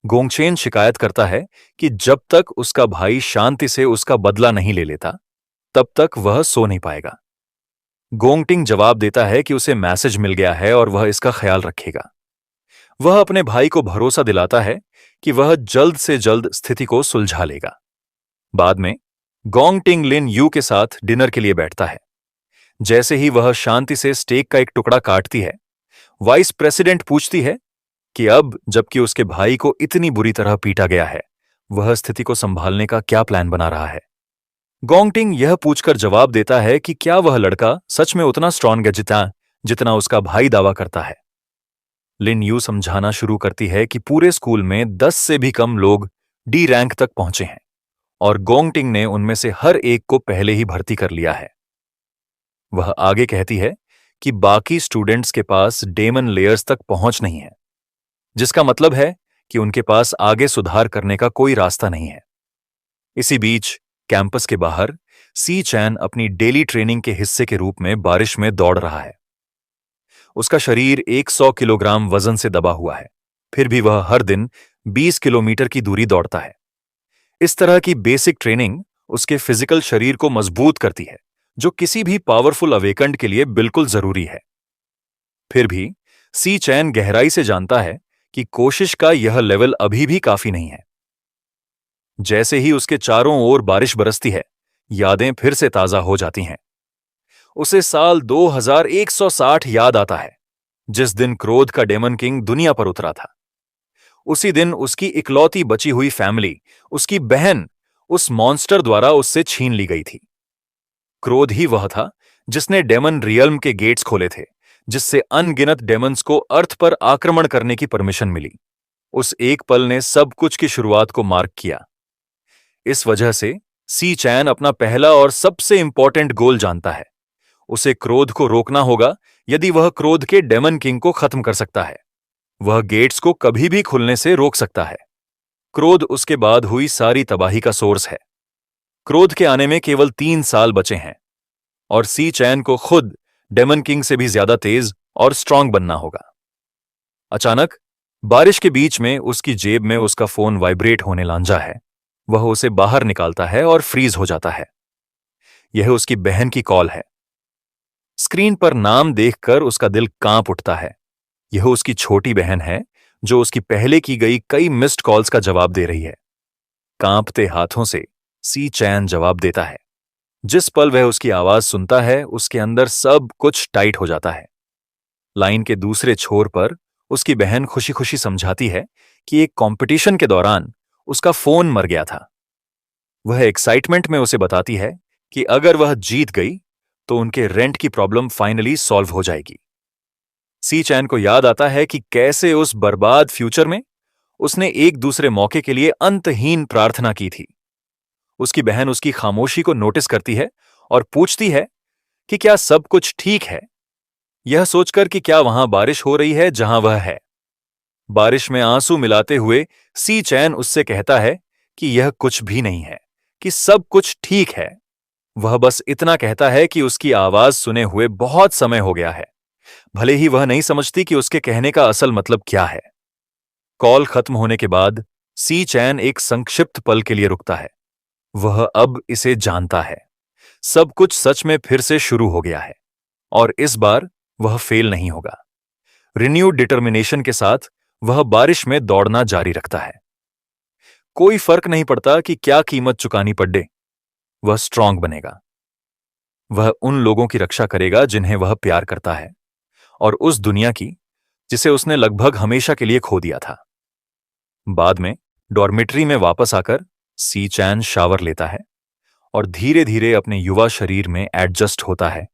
गोंगचेन शिकायत करता है कि जब तक उसका भाई शांति से उसका बदला नहीं ले लेता, तब तक वह सो नहीं पाएगा। गोंगटिंग जवाब देता है कि उसे मैसेज मिल गया है और वह इसका ख्याल रखेगा। वह अपने भाई को भरोसा दिलाता है कि वह जल्द से जल्द स्थिति को सुलझा लेगा। बाद में गोंगटिंग लिन यू के साथ डिनर के लिए बैठता है। जैसे ही वह शांति से स्टेक का एक टुकड़ा काटती है, वाइस प्रेसिडेंट पूछती है कि अब जबकि उसके भाई को इतनी बुरी तरह पीटा गया है, वह स्थिति को संभालने का क्या प्लान बना रहा है। गोंगटिंग यह पूछकर जवाब देता है कि क्या वह लड़का सच में उतना स्ट्रांग है जितना उसका भाई दावा करता है। लिन यू समझाना शुरू करती है कि पूरे स्कूल में 10 से भी कम लोग डी रैंक तक पहुंचे हैं और गोंगटिंग ने उनमें से हर एक को पहले ही भर्ती कर लिया है। वह आगे कहती है कि बाकी स्टूडेंट्स के पास डेमन लेयर्स तक पहुंच नहीं है, जिसका मतलब है कि उनके पास आगे सुधार करने का कोई रास्ता नहीं है। इसी बीच कैंपस के बाहर सी चैन अपनी डेली ट्रेनिंग के हिस्से के रूप में बारिश में दौड़ रहा है। उसका शरीर 100 किलोग्राम वजन से दबा हुआ है, फिर भी वह हर दिन 20 किलोमीटर की दूरी दौड़ता है। इस तरह की बेसिक ट्रेनिंग उसके फिजिकल शरीर को मजबूत करती है, जो किसी भी पावरफुल अवेकंड के लिए बिल्कुल जरूरी है। फिर भी सी चैन गहराई से जानता है कि कोशिश का यह लेवल अभी भी काफी नहीं है। जैसे ही उसके चारों ओर बारिश बरसती है, यादें फिर से ताजा हो जाती हैं। उसे साल 2160 याद आता है, जिस दिन क्रोध का डेमन किंग दुनिया पर उतरा था। उसी दिन उसकी इकलौती बची हुई फैमिली, उसकी बहन, उस मॉन्स्टर द्वारा उससे छीन ली गई थी। क्रोध ही वह था जिसने डेमन रियल्म के गेट्स खोले थे, जिससे अनगिनत डेमन्स को अर्थ पर आक्रमण करने की परमिशन मिली। उस एक पल ने सब कुछ की शुरुआत को मार्क किया। इस वजह से सी चैन अपना पहला और सबसे इंपॉर्टेंट गोल जानता है। उसे क्रोध को रोकना होगा। यदि वह क्रोध के डेमन किंग को खत्म कर सकता है, वह गेट्स को कभी भी खुलने से रोक सकता है। क्रोध उसके बाद हुई सारी तबाही का सोर्स है। क्रोध के आने में केवल 3 साल बचे हैं और सी चैन को खुद डेमन किंग से भी ज्यादा तेज और स्ट्रांग बनना होगा। अचानक बारिश के बीच में उसकी जेब में उसका फोन वाइब्रेट होने लांजा है। वह उसे बाहर निकालता है और फ्रीज हो जाता है। यह उसकी बहन की कॉल है। स्क्रीन पर नाम देखकर उसका दिल कांप उठता है। यह उसकी छोटी बहन है जो उसकी पहले की गई कई मिस्ड कॉल्स का जवाब दे रही है। कांपते हाथों से सी चैन जवाब देता है। जिस पल वह उसकी आवाज सुनता है, उसके अंदर सब कुछ टाइट हो जाता है। लाइन के दूसरे छोर पर उसकी बहन खुशी खुशी समझाती है कि एक कंपटीशन के दौरान उसका फोन मर गया था। वह एक्साइटमेंट में उसे बताती है कि अगर वह जीत गई तो उनके रेंट की प्रॉब्लम फाइनली सॉल्व हो जाएगी। सी चैन को याद आता है कि कैसे उस बर्बाद फ्यूचर में उसने एक दूसरे मौके के लिए अंतहीन प्रार्थना की थी। उसकी बहन उसकी खामोशी को नोटिस करती है और पूछती है कि क्या सब कुछ ठीक है, यह सोचकर कि क्या वहां बारिश हो रही है जहां वह है। बारिश में आंसू मिलाते हुए सी चैन उससे कहता है कि यह कुछ भी नहीं है, कि सब कुछ ठीक है। वह बस इतना कहता है कि उसकी आवाज सुने हुए बहुत समय हो गया है, भले ही वह नहीं समझती कि उसके कहने का असल मतलब क्या है। कॉल खत्म होने के बाद सी चैन एक संक्षिप्त पल के लिए रुकता है। वह अब इसे जानता है। सब कुछ सच में फिर से शुरू हो गया है और इस बार वह फेल नहीं होगा। रिन्यूड डिटर्मिनेशन के साथ वह बारिश में दौड़ना जारी रखता है। कोई फर्क नहीं पड़ता कि क्या कीमत चुकानी पड़े, वह स्ट्रांग बनेगा। वह उन लोगों की रक्षा करेगा जिन्हें वह प्यार करता है और उस दुनिया की जिसे उसने लगभग हमेशा के लिए खो दिया था। बाद में डॉर्मेट्री में वापस आकर सी चैन शावर लेता है और धीरे धीरे अपने युवा शरीर में एडजस्ट होता है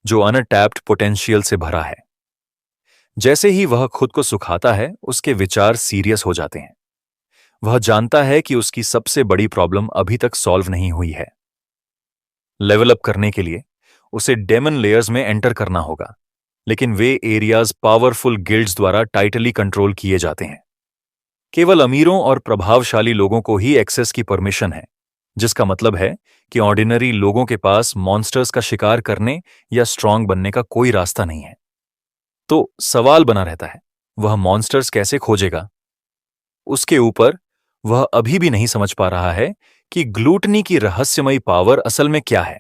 जो अनटैप्ड पोटेंशियल से भरा है। जैसे ही वह खुद को सुखाता है, उसके विचार सीरियस हो जाते हैं। वह जानता है कि उसकी सबसे बड़ी प्रॉब्लम अभी तक सॉल्व नहीं हुई है। लेवल अप करने के लिए उसे डेमन लेयर्स में एंटर करना होगा, लेकिन वे एरियाज पावरफुल गिल्ड्स द्वारा टाइटली कंट्रोल किए जाते हैं। केवल अमीरों और प्रभावशाली लोगों को ही एक्सेस की परमिशन है, जिसका मतलब है कि ऑर्डिनरी लोगों के पास मॉन्स्टर्स का शिकार करने या स्ट्रांग बनने का कोई रास्ता नहीं है। तो सवाल बना रहता है, वह मॉन्स्टर्स कैसे खोजेगा? उसके ऊपर वह अभी भी नहीं समझ पा रहा है कि ग्लूटनी की रहस्यमयी पावर असल में क्या है।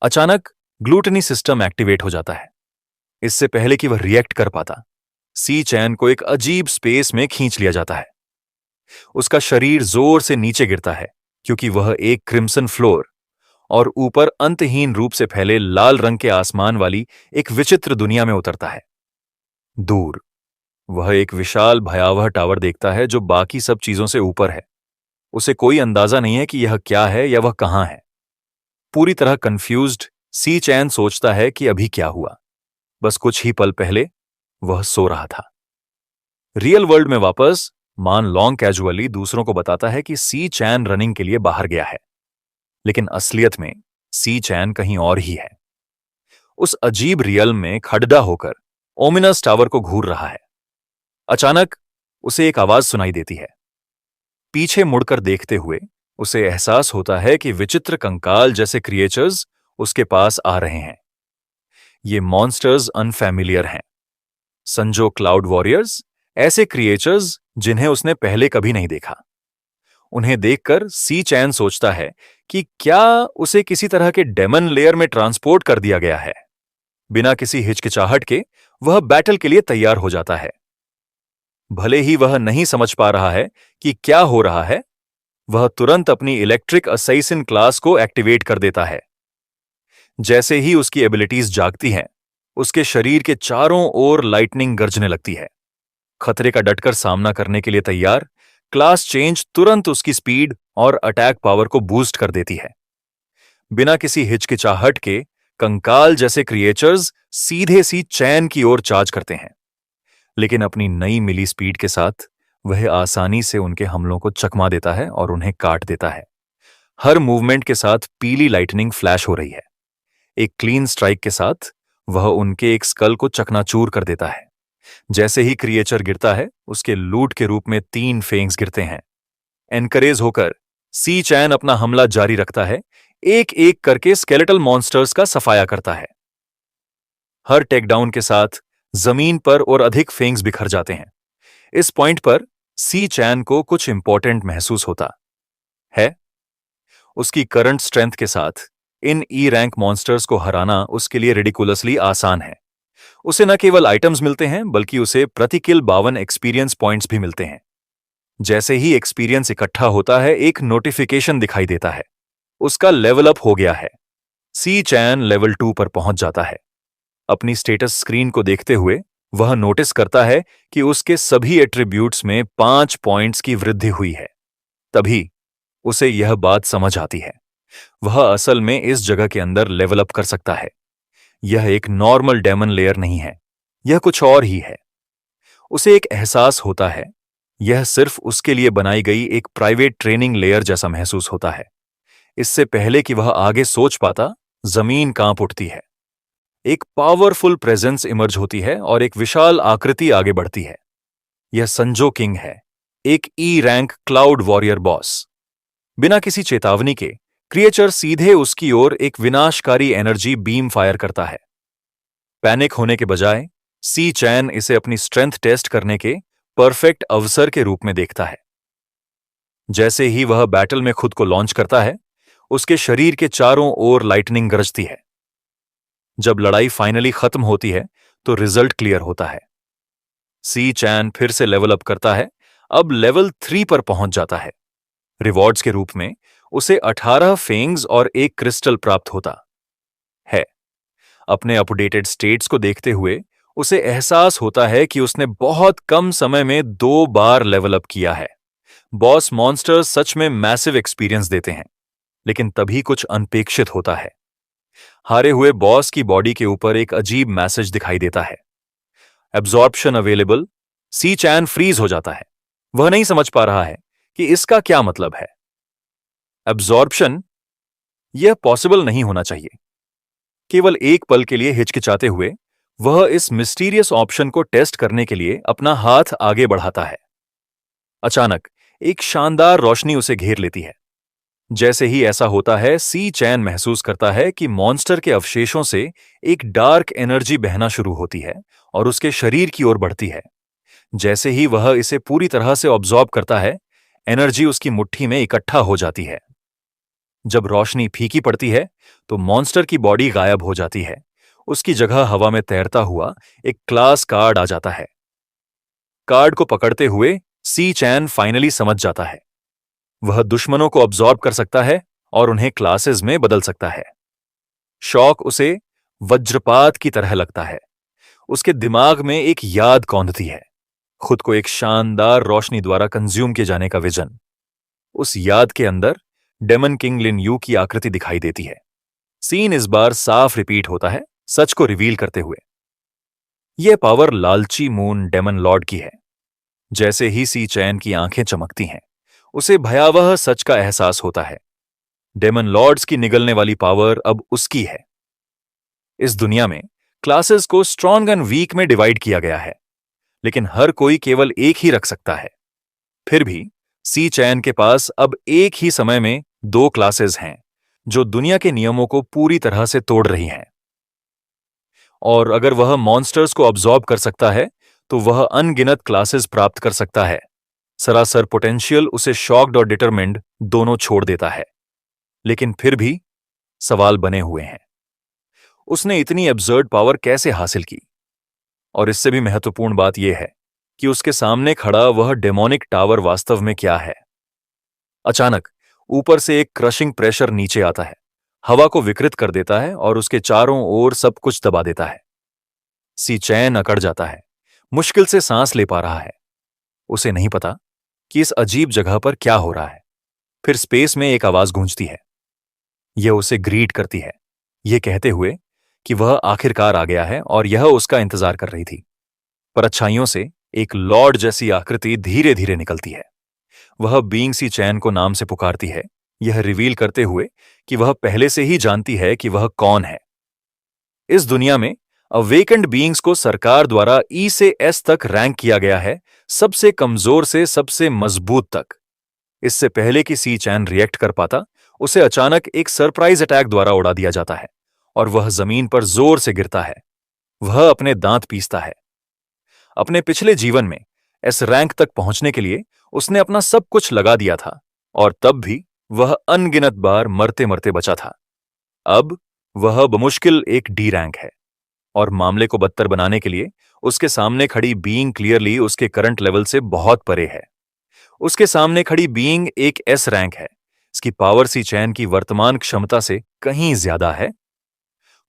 अचानक ग्लूटनी सिस्टम एक्टिवेट हो जाता है। इससे पहले कि वह रिएक्ट कर पाता, सी चैन को एक अजीब स्पेस में खींच लिया जाता है। उसका शरीर जोर से नीचे गिरता है क्योंकि वह एक क्रिम्सन फ्लोर और ऊपर अंतहीन रूप से फैले लाल रंग के आसमान वाली एक विचित्र दुनिया में उतरता है। दूर वह एक विशाल भयावह टावर देखता है जो बाकी सब चीजों से ऊपर है। उसे कोई अंदाजा नहीं है कि यह क्या है या वह कहां है। पूरी तरह कंफ्यूज्ड सी चैन सोचता है कि अभी क्या हुआ। बस कुछ ही पल पहले वह सो रहा था। रियल वर्ल्ड में वापस मान लॉन्ग कैजुअली दूसरों को बताता है कि सी चैन रनिंग के लिए बाहर गया है, लेकिन असलियत में सी चैन कहीं और ही है। उस अजीब रियल में खड़दा होकर ओमिनस टावर को घूर रहा है। अचानक उसे एक आवाज सुनाई देती है। पीछे मुड़कर देखते हुए उसे एहसास होता है कि विचित्र कंकाल जैसे क्रिएचर्स उसके पास आ रहे हैं। ये मॉन्स्टर्स अनफैमिलियर हैं। संजो क्लाउड वॉरियर्स, ऐसे क्रिएचर्स जिन्हें उसने पहले कभी नहीं देखा। उन्हें देखकर सी चैन सोचता है कि क्या उसे किसी तरह के डेमन लेयर में ट्रांसपोर्ट कर दिया गया है। बिना किसी हिचकिचाहट के वह बैटल के लिए तैयार हो जाता है। भले ही वह नहीं समझ पा रहा है कि क्या हो रहा है, वह तुरंत अपनी इलेक्ट्रिक असैसिन क्लास को एक्टिवेट कर देता है। जैसे ही उसकी एबिलिटीज जागती हैं, उसके शरीर के चारों ओर लाइटनिंग गरजने लगती है। खतरे का डटकर सामना करने के लिए तैयार, क्लास चेंज तुरंत उसकी स्पीड और अटैक पावर को बूस्ट कर देती है। बिना किसी हिचकिचाहट के कंकाल जैसे क्रिएचर्स सीधे सी चैन की ओर चार्ज करते हैं, लेकिन अपनी नई मिली स्पीड के साथ वह आसानी से उनके हमलों को चकमा देता है और उन्हें काट देता है। हर मूवमेंट के साथ पीली लाइटनिंग फ्लैश हो रही है। एक क्लीन स्ट्राइक के साथ वह उनके एक स्कल को चकनाचूर कर देता है। जैसे ही क्रिएचर गिरता है, उसके लूट के रूप में 3 फेंग्स गिरते हैं। एनकरेज होकर सी चैन अपना हमला जारी रखता है, एक एक करके स्केलेटल मॉन्स्टर्स का सफाया करता है। हर टेकडाउन के साथ जमीन पर और अधिक फेंग्स बिखर जाते हैं। इस पॉइंट पर सी चैन को कुछ इंपॉर्टेंट महसूस होता है। उसकी करंट स्ट्रेंथ के साथ इन ई रैंक मॉन्स्टर्स को हराना उसके लिए रिडिकुलसली आसान है। उसे न केवल आइटम्स मिलते हैं, बल्कि उसे प्रति किल 52 एक्सपीरियंस पॉइंट्स भी मिलते हैं। जैसे ही एक्सपीरियंस इकट्ठा होता है, एक नोटिफिकेशन दिखाई देता है, उसका लेवल अप हो गया है। सी चैन लेवल 2 पर पहुंच जाता है। अपनी स्टेटस स्क्रीन को देखते हुए वह नोटिस करता है कि उसके सभी एट्रीब्यूट्स में 5 पॉइंट्स की वृद्धि हुई है। तभी उसे यह बात समझ आती है, वह असल में इस जगह के अंदर लेवल अप कर सकता है। यह एक नॉर्मल डेमन लेयर नहीं है, यह कुछ और ही है। उसे एक एहसास होता है, यह सिर्फ उसके लिए बनाई गई एक प्राइवेट ट्रेनिंग लेयर जैसा महसूस होता है। इससे पहले कि वह आगे सोच पाता, जमीन कांप उठती है। एक पावरफुल प्रेजेंस इमर्ज होती है और एक विशाल आकृति आगे बढ़ती है। यह संजो किंग है, एक E rank cloud warrior boss. बिना किसी चेतावनी के क्रिएचर सीधे उसकी ओर एक विनाशकारी एनर्जी बीम फायर करता है। पैनिक होने के बजाय सी चैन इसे अपनी स्ट्रेंथ टेस्ट करने के परफेक्ट अवसर के रूप में देखता है। जैसे ही वह बैटल में खुद को लॉन्च करता है, उसके शरीर के चारों ओर लाइटनिंग गरजती है। जब लड़ाई फाइनली खत्म होती है तो रिजल्ट क्लियर होता है। सी चैन फिर से लेवल अप करता है, अब लेवल 3 पर पहुंच जाता है। रिवॉर्ड्स के रूप में उसे 18 फेंग्स और एक क्रिस्टल प्राप्त होता है। अपने अपडेटेड स्टेट्स को देखते हुए उसे एहसास होता है कि उसने बहुत कम समय में 2 बार लेवल अप किया है। बॉस मॉन्स्टर्स सच में मैसिव एक्सपीरियंस देते हैं, लेकिन तभी कुछ अनपेक्षित होता है। हारे हुए बॉस की बॉडी के ऊपर एक अजीब मैसेज दिखाई देता है, एब्जॉर्प्शन अवेलेबल। सी चैन फ्रीज हो जाता है। वह नहीं समझ पा रहा है कि इसका क्या मतलब है। एब्जॉर्प्शन, यह पॉसिबल नहीं होना चाहिए। केवल एक पल के लिए हिचकिचाते हुए वह इस मिस्टीरियस ऑप्शन को टेस्ट करने के लिए अपना हाथ आगे बढ़ाता है। अचानक एक शानदार रोशनी उसे घेर लेती है। जैसे ही ऐसा होता है, सी चैन महसूस करता है कि मॉन्स्टर के अवशेषों से एक डार्क एनर्जी बहना शुरू होती है और उसके शरीर की ओर बढ़ती है। जैसे ही वह इसे पूरी तरह से ऑब्जॉर्ब करता है, एनर्जी उसकी मुट्ठी में इकट्ठा हो जाती है। जब रोशनी फीकी पड़ती है तो मॉन्स्टर की बॉडी गायब हो जाती है। उसकी जगह हवा में तैरता हुआ एक क्लास कार्ड आ जाता है। कार्ड को पकड़ते हुए सी चैन फाइनली समझ जाता है, वह दुश्मनों को ऑब्जॉर्ब कर सकता है और उन्हें क्लासेस में बदल सकता है। शौक उसे वज्रपात की तरह लगता है। उसके दिमाग में एक याद कौंधती है, खुद को एक शानदार रोशनी द्वारा कंज्यूम किए जाने का विजन। उस याद के अंदर डेमन किंग लिन यू की आकृति दिखाई देती है। सीन इस बार साफ रिपीट होता है, सच को रिवील करते हुए। यह पावर लालची मून डेमन लॉर्ड की है। जैसे ही सी चैन की आंखें चमकती हैं, उसे भयावह सच का एहसास होता है। डेमन लॉर्ड्स की निगलने वाली पावर अब उसकी है। इस दुनिया में क्लासेस को स्ट्रॉन्ग एंड वीक में डिवाइड किया गया है, लेकिन हर कोई केवल एक ही रख सकता है। फिर भी सी चैन के पास अब एक ही समय में 2 क्लासेस हैं जो दुनिया के नियमों को पूरी तरह से तोड़ रही हैं। और अगर वह मॉन्स्टर्स को ऑब्जॉर्ब कर सकता है तो वह अनगिनत क्लासेस प्राप्त कर सकता है। सरासर पोटेंशियल उसे शॉक्ड और डिटरमिन्ड दोनों छोड़ देता है। लेकिन फिर भी सवाल बने हुए हैं, उसने इतनी एब्सर्ड पावर कैसे हासिल की? और इससे भी महत्वपूर्ण बात यह है कि उसके सामने खड़ा वह डेमोनिक टावर वास्तव में क्या है। अचानक ऊपर से एक क्रशिंग प्रेशर नीचे आता है, हवा को विकृत कर देता है और उसके चारों ओर सब कुछ दबा देता है। सी चैन अकड़ जाता है, मुश्किल से सांस ले पा रहा है। उसे नहीं पता कि इस अजीब जगह पर क्या हो रहा है। फिर स्पेस में एक आवाज गूंजती है। यह उसे ग्रीट करती है, यह कहते हुए कि वह आखिरकार आ गया है और यह उसका इंतजार कर रही थी। परछाइयों से एक लॉर्ड जैसी आकृति धीरे धीरे निकलती है। वह बीइंग सी चैन को नाम से पुकारती है, यह रिवील करते हुए कि वह पहले से ही जानती है कि वह कौन है। इस दुनिया में अवेकेंड बीइंग्स को सरकार द्वारा ई से एस तक रैंक किया गया है, सबसे कमजोर से सबसे मजबूत तक। इससे पहले कि सी चैन रिएक्ट कर पाता, उसे अचानक एक सरप्राइज अटैक द्वारा उड़ा दिया जाता है और वह जमीन पर जोर से गिरता है। वह अपने दांत पीसता है। अपने पिछले जीवन में एस रैंक तक पहुंचने के लिए उसने अपना सब कुछ लगा दिया था और तब भी वह अनगिनत बार मरते मरते बचा था। अब वह बमुश्किल एक डी रैंक है और मामले को बदतर बनाने के लिए उसके सामने खड़ी बीइंग क्लियरली उसके करंट लेवल से बहुत परे है। उसके सामने खड़ी बीइंग एक एस रैंक है। इसकी पावर सी चैन की वर्तमान क्षमता से कहीं ज्यादा है।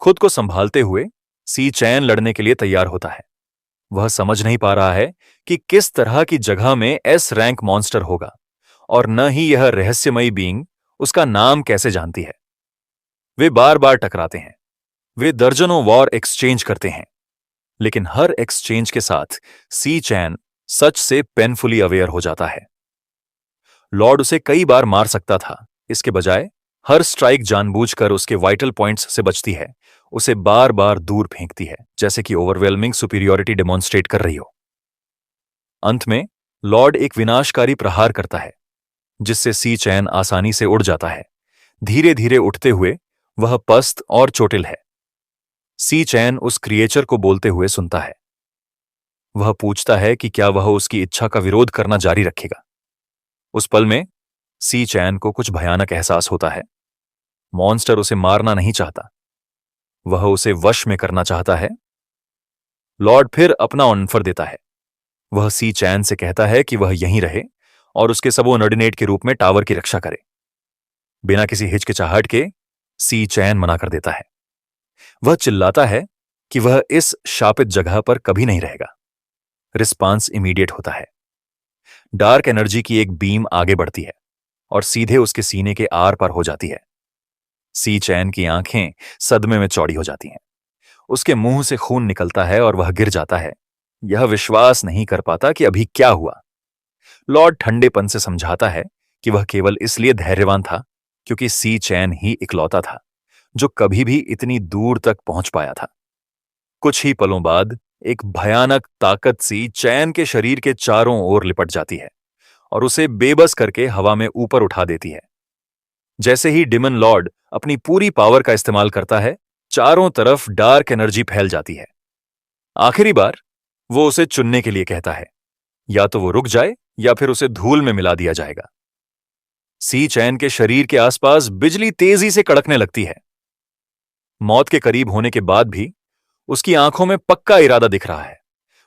खुद को संभालते हुए सी चैन लड़ने के लिए तैयार होता है। वह समझ नहीं पा रहा है कि किस तरह की जगह में एस रैंक मॉन्स्टर होगा और न ही यह रहस्यमयी बीइंग उसका नाम कैसे जानती है। वे बार बार टकराते हैं। वे दर्जनों वॉर एक्सचेंज करते हैं, लेकिन हर एक्सचेंज के साथ सी चैन सच से पेनफुली अवेयर हो जाता है। लॉर्ड उसे कई बार मार सकता था, इसके बजाय हर स्ट्राइक जानबूझकर उसके वाइटल पॉइंट्स से बचती है, उसे बार बार दूर फेंकती है, जैसे कि ओवरवेलमिंग सुपीरियोरिटी डेमोन्स्ट्रेट कर रही हो। अंत में लॉर्ड एक विनाशकारी प्रहार करता है, जिससे सी चैन आसानी से उड़ जाता है। धीरे धीरे उठते हुए वह पस्त और चोटिल है। सी चैन उस क्रिएचर को बोलते हुए सुनता है। वह पूछता है कि क्या वह उसकी इच्छा का विरोध करना जारी रखेगा। उस पल में सी चैन को कुछ भयानक एहसास होता है। मॉन्स्टर उसे मारना नहीं चाहता, वह उसे वश में करना चाहता है। लॉर्ड फिर अपना ऑफर देता है। वह सी चैन से कहता है कि वह यहीं रहे और उसके सबोर्डिनेट के रूप में टावर की रक्षा करे। बिना किसी हिचकिचाहट के सी चैन मना कर देता है। वह चिल्लाता है कि वह इस शापित जगह पर कभी नहीं रहेगा। रिस्पांस इमीडिएट होता है। डार्क एनर्जी की एक बीम आगे बढ़ती है और सीधे उसके सीने के आर पार हो जाती है। सी चैन की आंखें सदमे में चौड़ी हो जाती हैं। उसके मुंह से खून निकलता है और वह गिर जाता है। यह विश्वास नहीं कर पाता कि अभी क्या हुआ। लॉर्ड ठंडेपन से समझाता है कि वह केवल इसलिए धैर्यवान था क्योंकि सी चैन ही इकलौता था जो कभी भी इतनी दूर तक पहुंच पाया था। कुछ ही पलों बाद एक भयानक ताकत सी चैन के शरीर के चारों ओर लिपट जाती है और उसे बेबस करके हवा में ऊपर उठा देती है। जैसे ही डिमन लॉर्ड अपनी पूरी पावर का इस्तेमाल करता है, चारों तरफ डार्क एनर्जी फैल जाती है। आखिरी बार वो उसे चुनने के लिए कहता है, या तो वो रुक जाए या फिर उसे धूल में मिला दिया जाएगा। सी चैन के शरीर के आसपास बिजली तेजी से कड़कने लगती है। मौत के करीब होने के बाद भी उसकी आंखों में पक्का इरादा दिख रहा है।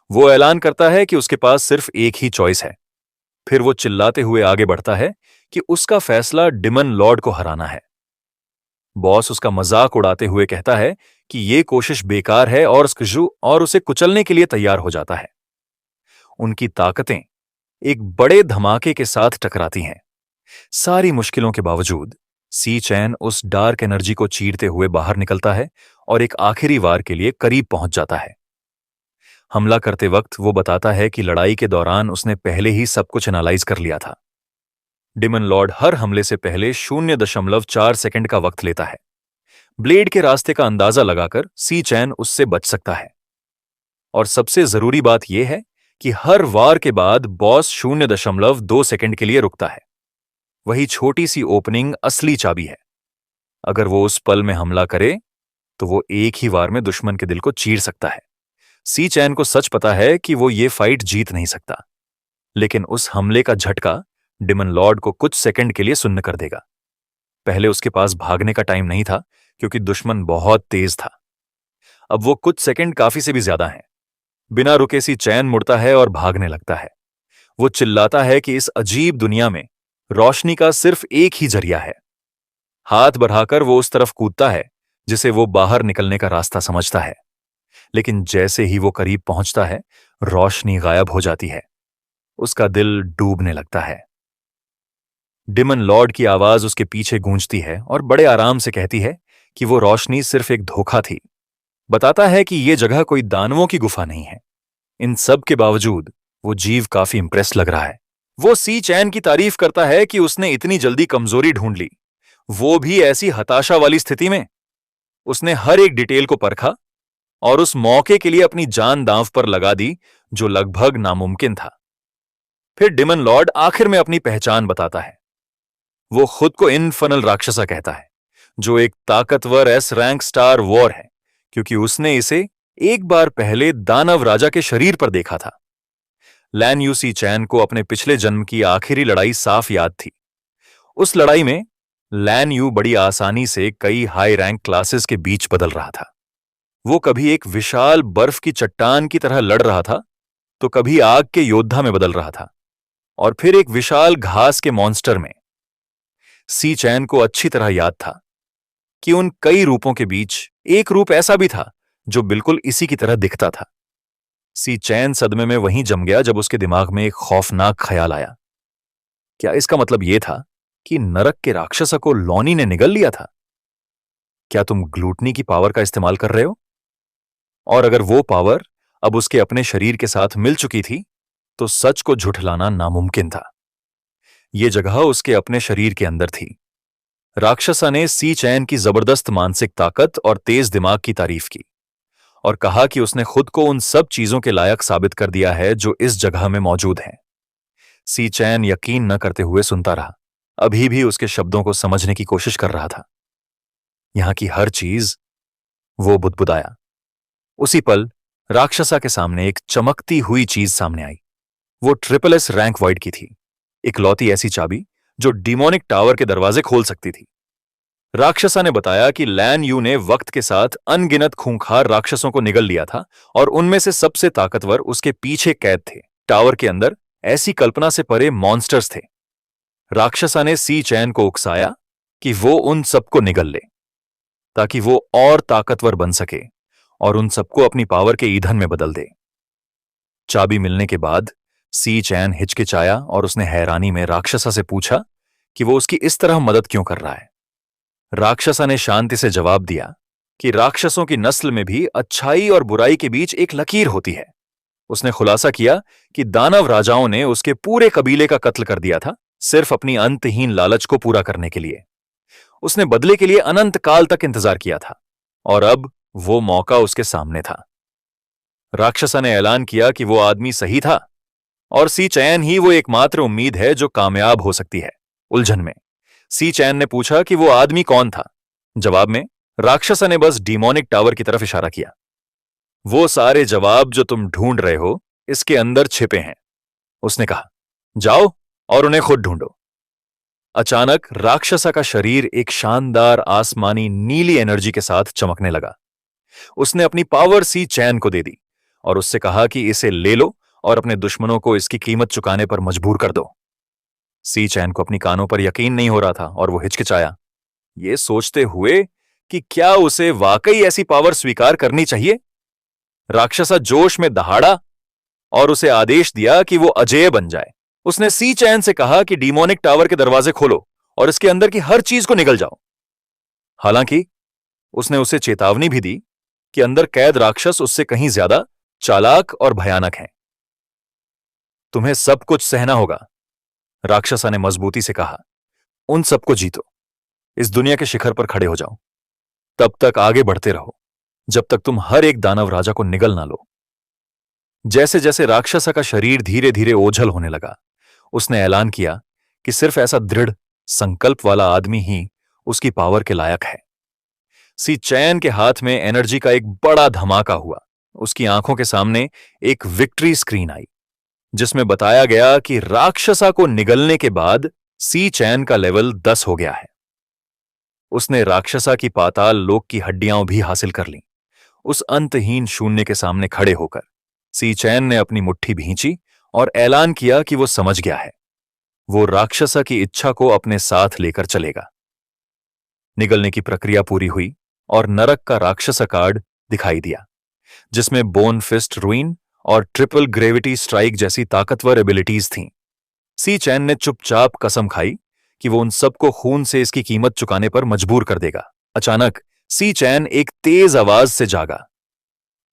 वो ऐलान करता है कि उसके पास सिर्फ एक ही चॉइस है। फिर वो चिल्लाते हुए आगे बढ़ता है कि उसका फैसला डिमन लॉर्ड को हराना है। बॉस उसका मजाक उड़ाते हुए कहता है कि यह कोशिश बेकार है और उसे कुचलने के लिए तैयार हो जाता है। उनकी ताकतें एक बड़े धमाके के साथ टकराती हैं। सारी मुश्किलों के बावजूद सी चैन उस डार्क एनर्जी को चीरते हुए बाहर निकलता है और एक आखिरी वार के लिए करीब पहुंच जाता है। हमला करते वक्त वो बताता है कि लड़ाई के दौरान उसने पहले ही सब कुछ एनालाइज कर लिया था। डिमन लॉर्ड हर हमले से पहले 0.4 सेकंड का वक्त लेता है। ब्लेड के रास्ते का अंदाजा लगाकर सी चैन उससे बच सकता है। और सबसे जरूरी बात यह है कि हर वार के बाद बॉस 0.2 सेकंड के लिए रुकता है। वही छोटी सी ओपनिंग असली चाबी है। अगर वो उस पल में हमला करे तो वो एक ही वार में दुश्मन के दिल को चीर सकता है। सी चैन को सच पता है कि वो ये फाइट जीत नहीं सकता, लेकिन उस हमले का झटका डिमन लॉर्ड को कुछ सेकंड के लिए सुन्न कर देगा। पहले उसके पास भागने का टाइम नहीं था क्योंकि दुश्मन बहुत तेज था। अब वो कुछ सेकंड काफी से भी ज्यादा हैं। बिना रुके सी चैन मुड़ता है और भागने लगता है। वो चिल्लाता है कि इस अजीब दुनिया में रोशनी का सिर्फ एक ही जरिया है। हाथ बढ़ाकर वो उस तरफ कूदता है जिसे वो बाहर निकलने का रास्ता समझता है। लेकिन जैसे ही वो करीब पहुंचता है, रोशनी गायब हो जाती है। उसका दिल डूबने लगता है। डिमन लॉर्ड की आवाज उसके पीछे गूंजती है और बड़े आराम से कहती है कि वो रोशनी सिर्फ एक धोखा थी। बताता है कि ये जगह कोई दानवों की गुफा नहीं है। इन सब के बावजूद वो जीव काफी इंप्रेस लग रहा है। वो सी चैन की तारीफ करता है कि उसने इतनी जल्दी कमजोरी ढूंढ ली, वो भी ऐसी हताशा वाली स्थिति में। उसने हर एक डिटेल को परखा और उस मौके के लिए अपनी जान दांव पर लगा दी, जो लगभग नामुमकिन था। फिर डिमन लॉर्ड आखिर में अपनी पहचान बताता है। वो खुद को इनफर्नल राक्षसा कहता है, जो एक ताकतवर एस रैंक स्टार वॉर है, क्योंकि उसने इसे एक बार पहले दानव राजा के शरीर पर देखा था। लैन यू सी चैन को अपने पिछले जन्म की आखिरी लड़ाई साफ याद थी। उस लड़ाई में लैन यू बड़ी आसानी से कई हाई रैंक क्लासेस के बीच बदल रहा था। वो कभी एक विशाल बर्फ की चट्टान की तरह लड़ रहा था, तो कभी आग के योद्धा में बदल रहा था, और फिर एक विशाल घास के मॉन्स्टर में। सी चैन को अच्छी तरह याद था कि उन कई रूपों के बीच एक रूप ऐसा भी था जो बिल्कुल इसी की तरह दिखता था। सी चैन सदमे में वहीं जम गया जब उसके दिमाग में एक खौफनाक ख्याल आया। क्या इसका मतलब यह था कि नरक के राक्षस को लॉनी ने निगल लिया था? क्या तुम ग्लूटनी की पावर का इस्तेमाल कर रहे हो? और अगर वो पावर अब उसके अपने शरीर के साथ मिल चुकी थी, तो सच को झुठलाना नामुमकिन था। यह जगह उसके अपने शरीर के अंदर थी। राक्षसा ने सी चैन की जबरदस्त मानसिक ताकत और तेज दिमाग की तारीफ की और कहा कि उसने खुद को उन सब चीजों के लायक साबित कर दिया है जो इस जगह में मौजूद हैं। सी चैन यकीन न करते हुए सुनता रहा, अभी भी उसके शब्दों को समझने की कोशिश कर रहा था। यहां की हर चीज। वो बुदबुदाया। उसी पल राक्षसा के सामने एक चमकती हुई चीज सामने आई। वो ट्रिपल एस रैंक वाइड की थी, इकलौती ऐसी चाबी जो डिमोनिक टावर के दरवाजे खोल सकती थी। राक्षसा ने बताया कि लैन यू ने वक्त के साथ अनगिनत खूंखार राक्षसों को निगल लिया था और उनमें से सबसे ताकतवर उसके पीछे कैद थे। टावर के अंदर ऐसी कल्पना से परे मॉन्स्टर्स थे। राक्षसा ने सी चैन को उकसाया कि वो उन सबको निगल ले, ताकि वो और ताकतवर बन सके और उन सबको अपनी पावर के ईंधन में बदल दे। चाबी मिलने के बाद सी चैन हिचकिचाया और उसने हैरानी में राक्षसा से पूछा कि वो उसकी इस तरह मदद क्यों कर रहा है। राक्षसा ने शांति से जवाब दिया कि राक्षसों की नस्ल में भी अच्छाई और बुराई के बीच एक लकीर होती है। उसने खुलासा किया कि दानव राजाओं ने उसके पूरे कबीले का कत्ल कर दिया था, सिर्फ अपनी अंतहीन लालच को पूरा करने के लिए। उसने बदले के लिए अनंत काल तक इंतजार किया था और अब वो मौका उसके सामने था। राक्षसा ने ऐलान किया कि वो आदमी सही था और सी चैन ही वो एकमात्र उम्मीद है जो कामयाब हो सकती है। उलझन में सी चैन ने पूछा कि वो आदमी कौन था। जवाब में राक्षसा ने बस डिमोनिक टावर की तरफ इशारा किया। वो सारे जवाब जो तुम ढूंढ रहे हो इसके अंदर छिपे हैं, उसने कहा। जाओ और उन्हें खुद ढूंढो। अचानक राक्षसा का शरीर एक शानदार आसमानी नीली एनर्जी के साथ चमकने लगा। उसने अपनी पावर सी चैन को दे दी और उससे कहा कि इसे ले लो और अपने दुश्मनों को इसकी कीमत चुकाने पर मजबूर कर दो। सी चैन को अपनी कानों पर यकीन नहीं हो रहा था और वो हिचकिचाया, ये सोचते हुए कि क्या उसे वाकई ऐसी पावर स्वीकार करनी चाहिए। राक्षसा जोश में दहाड़ा और उसे आदेश दिया कि वो अजेय बन जाए। उसने सी चैन से कहा कि डिमोनिक टावर के दरवाजे खोलो और इसके अंदर की हर चीज को निगल जाओ। हालांकि उसने उसे चेतावनी भी दी कि अंदर कैद राक्षस उससे कहीं ज्यादा चालाक और भयानक हैं। तुम्हें सब कुछ सहना होगा, राक्षसा ने मजबूती से कहा। उन सबको जीतो, इस दुनिया के शिखर पर खड़े हो जाओ। तब तक आगे बढ़ते रहो जब तक तुम हर एक दानव राजा को निगल ना लो। जैसे जैसे राक्षसा का शरीर धीरे धीरे ओझल होने लगा, उसने ऐलान किया कि सिर्फ ऐसा दृढ़ संकल्प वाला आदमी ही उसकी पावर के लायक है। सी चैन के हाथ में एनर्जी का एक बड़ा धमाका हुआ। उसकी आंखों के सामने एक विक्ट्री स्क्रीन आई जिसमें बताया गया कि राक्षसा को निगलने के बाद सी चैन का लेवल 10 हो गया है। उसने राक्षसा की पाताल लोक की हड्डियां भी हासिल कर लीं। उस अंतहीन शून्य के सामने खड़े होकर सी चैन ने अपनी मुट्ठी भींची और ऐलान किया कि वो समझ गया है। वो राक्षसा की इच्छा को अपने साथ लेकर चलेगा। निगलने की प्रक्रिया पूरी हुई और नरक का राक्षसा कार्ड दिखाई दिया। जिसमें बोन फिस्ट रुइन और ट्रिपल ग्रेविटी स्ट्राइक जैसी ताकतवर एबिलिटीज थीं। सी चैन ने चुपचाप कसम खाई कि वो उन सबको खून से इसकी कीमत चुकाने पर मजबूर कर देगा। अचानक सी चैन एक तेज आवाज से जागा।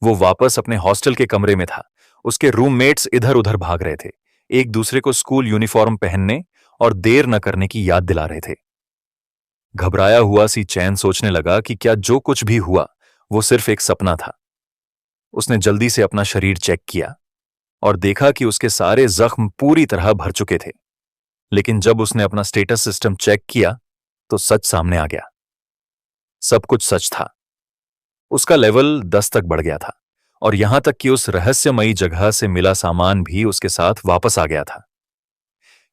वो वापस अपने हॉस्टल के कमरे में था। उसके रूममेट्स इधर उधर भाग रहे थे, एक दूसरे को स्कूल यूनिफॉर्म पहनने और देर न करने की याद दिला रहे थे। घबराया हुआ सी चैन सोचने लगा कि क्या जो कुछ भी हुआ वो सिर्फ एक सपना था। उसने जल्दी से अपना शरीर चेक किया और देखा कि उसके सारे जख्म पूरी तरह भर चुके थे। लेकिन जब उसने अपना स्टेटस सिस्टम चेक किया तो सच सामने आ गया। सब कुछ सच था। उसका लेवल 10 तक बढ़ गया था और यहां तक कि उस रहस्यमयी जगह से मिला सामान भी उसके साथ वापस आ गया था।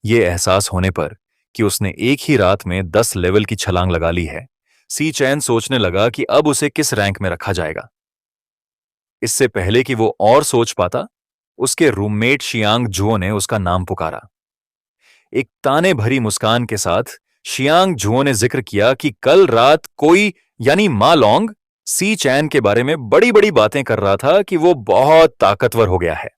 यह एहसास होने पर कि उसने एक ही रात में 10 लेवल की छलांग लगा ली है, सी चैन सोचने लगा कि अब उसे किस रैंक में रखा जाएगा। इससे पहले कि वो और सोच पाता, उसके रूममेट शियांग जुओ ने उसका नाम पुकारा। एक ताने भरी मुस्कान के साथ शियांग जुओ ने जिक्र किया कि कल रात कोई यानी मा लोंग सी चैन के बारे में बड़ी बड़ी बातें कर रहा था कि वो बहुत ताकतवर हो गया है।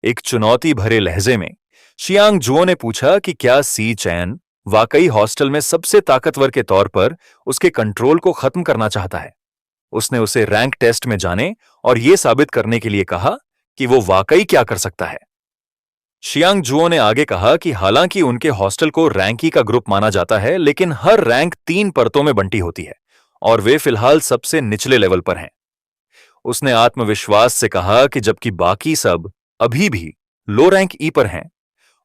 एक चुनौती भरे लहजे में शियांग जुओ ने पूछा कि क्या सी चैन वाकई हॉस्टल में सबसे ताकतवर के तौर पर उसके कंट्रोल को खत्म करना चाहता है। उसने उसे रैंक टेस्ट में जाने और यह साबित करने के लिए कहा कि वो वाकई क्या कर सकता है। शियांग जुओ ने आगे कहा कि हालांकि उनके हॉस्टल को रैंकी का ग्रुप माना जाता है, लेकिन हर रैंक 3 परतों में बंटी होती है और वे फिलहाल सबसे निचले लेवल पर हैं। उसने आत्मविश्वास से कहा कि जबकि बाकी सब अभी भी लो रैंक ई पर हैं,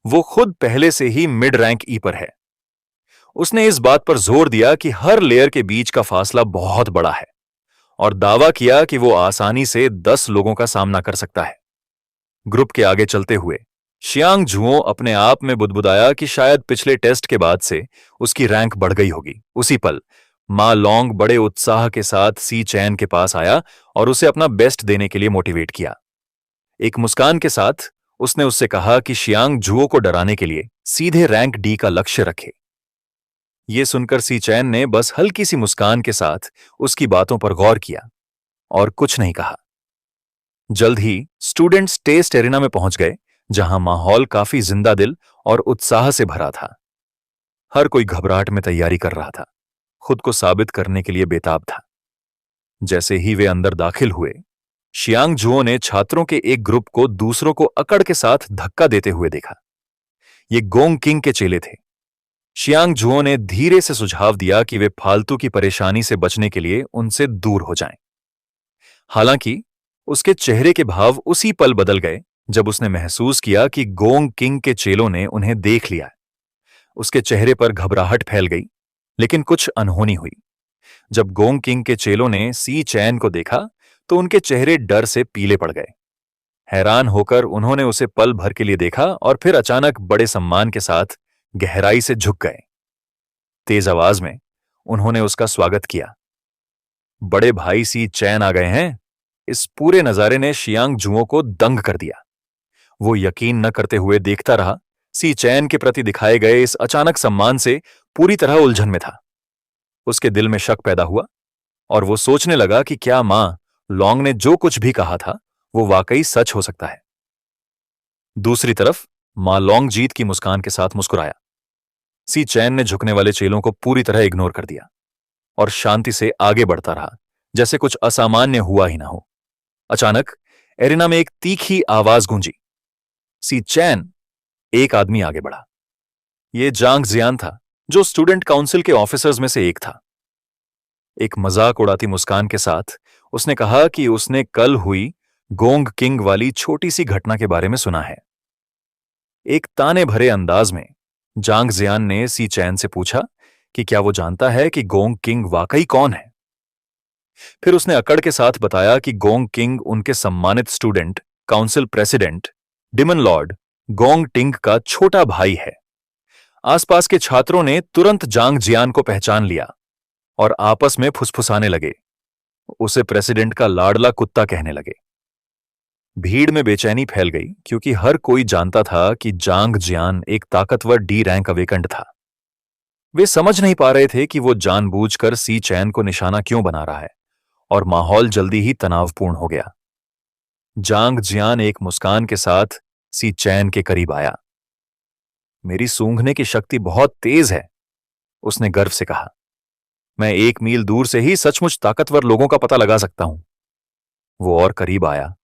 वो खुद पहले से ही मिड रैंक ई पर है। उसने इस बात पर जोर दिया कि हर लेयर के बीच का फासला बहुत बड़ा है और दावा किया कि वो आसानी से 10 लोगों का सामना कर सकता है। ग्रुप के आगे चलते हुए शियांग जुओ अपने आप में बुदबुदाया कि शायद पिछले टेस्ट के बाद से उसकी रैंक बढ़ गई होगी। उसी पल मा लोंग बड़े उत्साह के साथ सी चैन के पास आया और उसे अपना बेस्ट देने के लिए मोटिवेट किया। एक मुस्कान के साथ उसने उससे कहा कि शियांग जुओ को डराने के लिए सीधे रैंक डी का लक्ष्य रखे। यह सुनकर सी चैन ने बस हल्की सी मुस्कान के साथ उसकी बातों पर गौर किया और कुछ नहीं कहा। जल्द ही स्टूडेंट्स टेस्ट एरिना में पहुंच गए, जहां माहौल काफी जिंदा दिल और उत्साह से भरा था। हर कोई घबराहट में तैयारी कर रहा था, खुद को साबित करने के लिए बेताब था। जैसे ही वे अंदर दाखिल हुए, शियांग जुओ ने छात्रों के एक ग्रुप को दूसरों को अकड़ के साथ धक्का देते हुए देखा। ये गोंग किंग के चेले थे। शियांग जुओ ने धीरे से सुझाव दिया कि वे फालतू की परेशानी से बचने के लिए उनसे दूर हो जाएं। हालांकि उसके चेहरे के भाव उसी पल बदल गए जब उसने महसूस किया कि गोंग किंग के चेलों ने उन्हें देख लिया। उसके चेहरे पर घबराहट फैल गई, लेकिन कुछ अनहोनी हुई। जब गोंग किंग के चेलों ने सी चैन को देखा तो उनके चेहरे डर से पीले पड़ गए। हैरान होकर उन्होंने उसे पल भर के लिए देखा और फिर अचानक बड़े सम्मान के साथ गहराई से झुक गए। तेज आवाज में उन्होंने उसका स्वागत किया। बड़े भाई सी चैन आ गए हैं। इस पूरे नजारे ने शियांग जुओ को दंग कर दिया। वो यकीन न करते हुए देखता रहा। सी चैन के प्रति दिखाए गए इस अचानक सम्मान से पूरी तरह उलझन में था। उसके दिल में शक पैदा हुआ और वो सोचने लगा कि क्या मां लोंग ने जो कुछ भी कहा था वो वाकई सच हो सकता है। दूसरी तरफ मां लोंग जीत की मुस्कान के साथ मुस्कुराया। सी चैन ने झुकने वाले चेलों को पूरी तरह इग्नोर कर दिया और शांति से आगे बढ़ता रहा, जैसे कुछ असामान्य हुआ ही ना हो। अचानक एरिना में एक तीखी आवाज गूंजी। सी चैन। एक आदमी आगे बढ़ा। यह जांग जियान था, जो स्टूडेंट काउंसिल के ऑफिसर्स में से एक था। एक मजाक उड़ाती मुस्कान के साथ उसने कहा कि उसने कल हुई गोंग किंग वाली छोटी सी घटना के बारे में सुना है। एक ताने भरे अंदाज में जांग जियान ने सी चैन से पूछा कि क्या वो जानता है कि गोंग किंग वाकई कौन है। फिर उसने अकड़ के साथ बताया कि गोंग किंग उनके सम्मानित student council president demon lord Gong Ting का छोटा भाई है। आसपास के छात्रों ने तुरंत जांग जियान को पहचान लिया और आपस में फुसफुसाने लगे। उसे प्रेसिडेंट का लाडला कुत्ता कहने लगे। भीड़ में बेचैनी फैल गई, क्योंकि हर कोई जानता था कि जांग जियान एक ताकतवर डी रैंक अवेकंड था। वे समझ नहीं पा रहे थे कि वो जानबूझकर सी चैन को निशाना क्यों बना रहा है और माहौल जल्दी ही तनावपूर्ण हो गया। जांग जियान एक मुस्कान के साथ सी चैन के करीब आया। मेरी सूंघने की शक्ति बहुत तेज है, उसने गर्व से कहा। मैं 1 मील दूर से ही सचमुच ताकतवर लोगों का पता लगा सकता हूं। वो और करीब आया।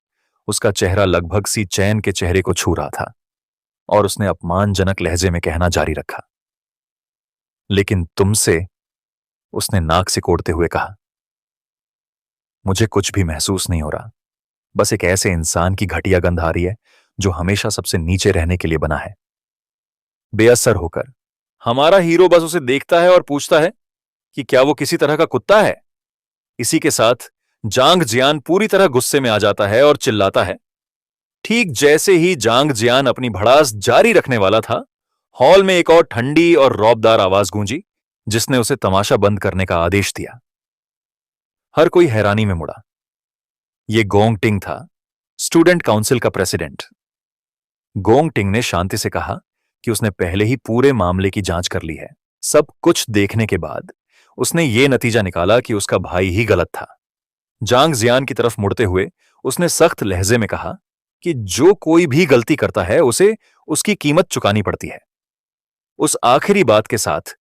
उसका चेहरा लगभग सी चैन के चेहरे को छू रहा था और उसने अपमानजनक लहजे में कहना जारी रखा, लेकिन तुमसे, उसने नाक से कोड़ते हुए कहा। मुझे कुछ भी महसूस नहीं हो रहा, बस एक ऐसे इंसान की घटिया गंध आ रही है जो हमेशा सबसे नीचे रहने के लिए बना है। बेअसर होकर हमारा हीरो बस उसे देखता है और पूछता है कि क्या वो किसी तरह का कुत्ता है। इसी के साथ जांग जियान पूरी तरह गुस्से में आ जाता है और चिल्लाता है। ठीक जैसे ही जांग जियान अपनी भड़ास जारी रखने वाला था, हॉल में एक और ठंडी और रौबदार आवाज गूंजी, जिसने उसे तमाशा बंद करने का आदेश दिया। हर कोई हैरानी में मुड़ा। यह गोंग टिंग था, स्टूडेंट काउंसिल का प्रेसिडेंट। गोंग टिंग ने शांति से कहा कि उसने पहले ही पूरे मामले की जांच कर ली है। सब कुछ देखने के बाद उसने ये नतीजा निकाला कि उसका भाई ही गलत था। जांग जियान की तरफ मुड़ते हुए उसने सख्त लहजे में कहा कि जो कोई भी गलती करता है उसे उसकी कीमत चुकानी पड़ती है। उस आखिरी बात के साथ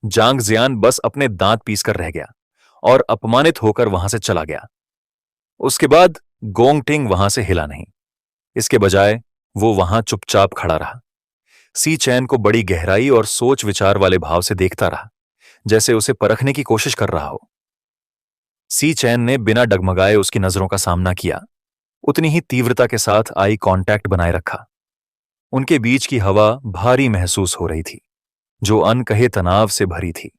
जांग जियान बस अपने दांत पीसकर रह गया और अपमानित होकर वहां से चला गया। उसके बाद गोंग टिंग वहां से हिला नहीं। इसके बजाय वो वहां चुपचाप खड़ा रहा। सी चैन को बड़ी गहराई और सोच विचार वाले भाव से देखता रहा, जैसे उसे परखने की कोशिश कर रहा हो। सी चैन ने बिना डगमगाए उसकी नजरों का सामना किया, उतनी ही तीव्रता के साथ आई कांटेक्ट बनाए रखा। उनके बीच की हवा भारी महसूस हो रही थी, जो अनकहे तनाव से भरी थी।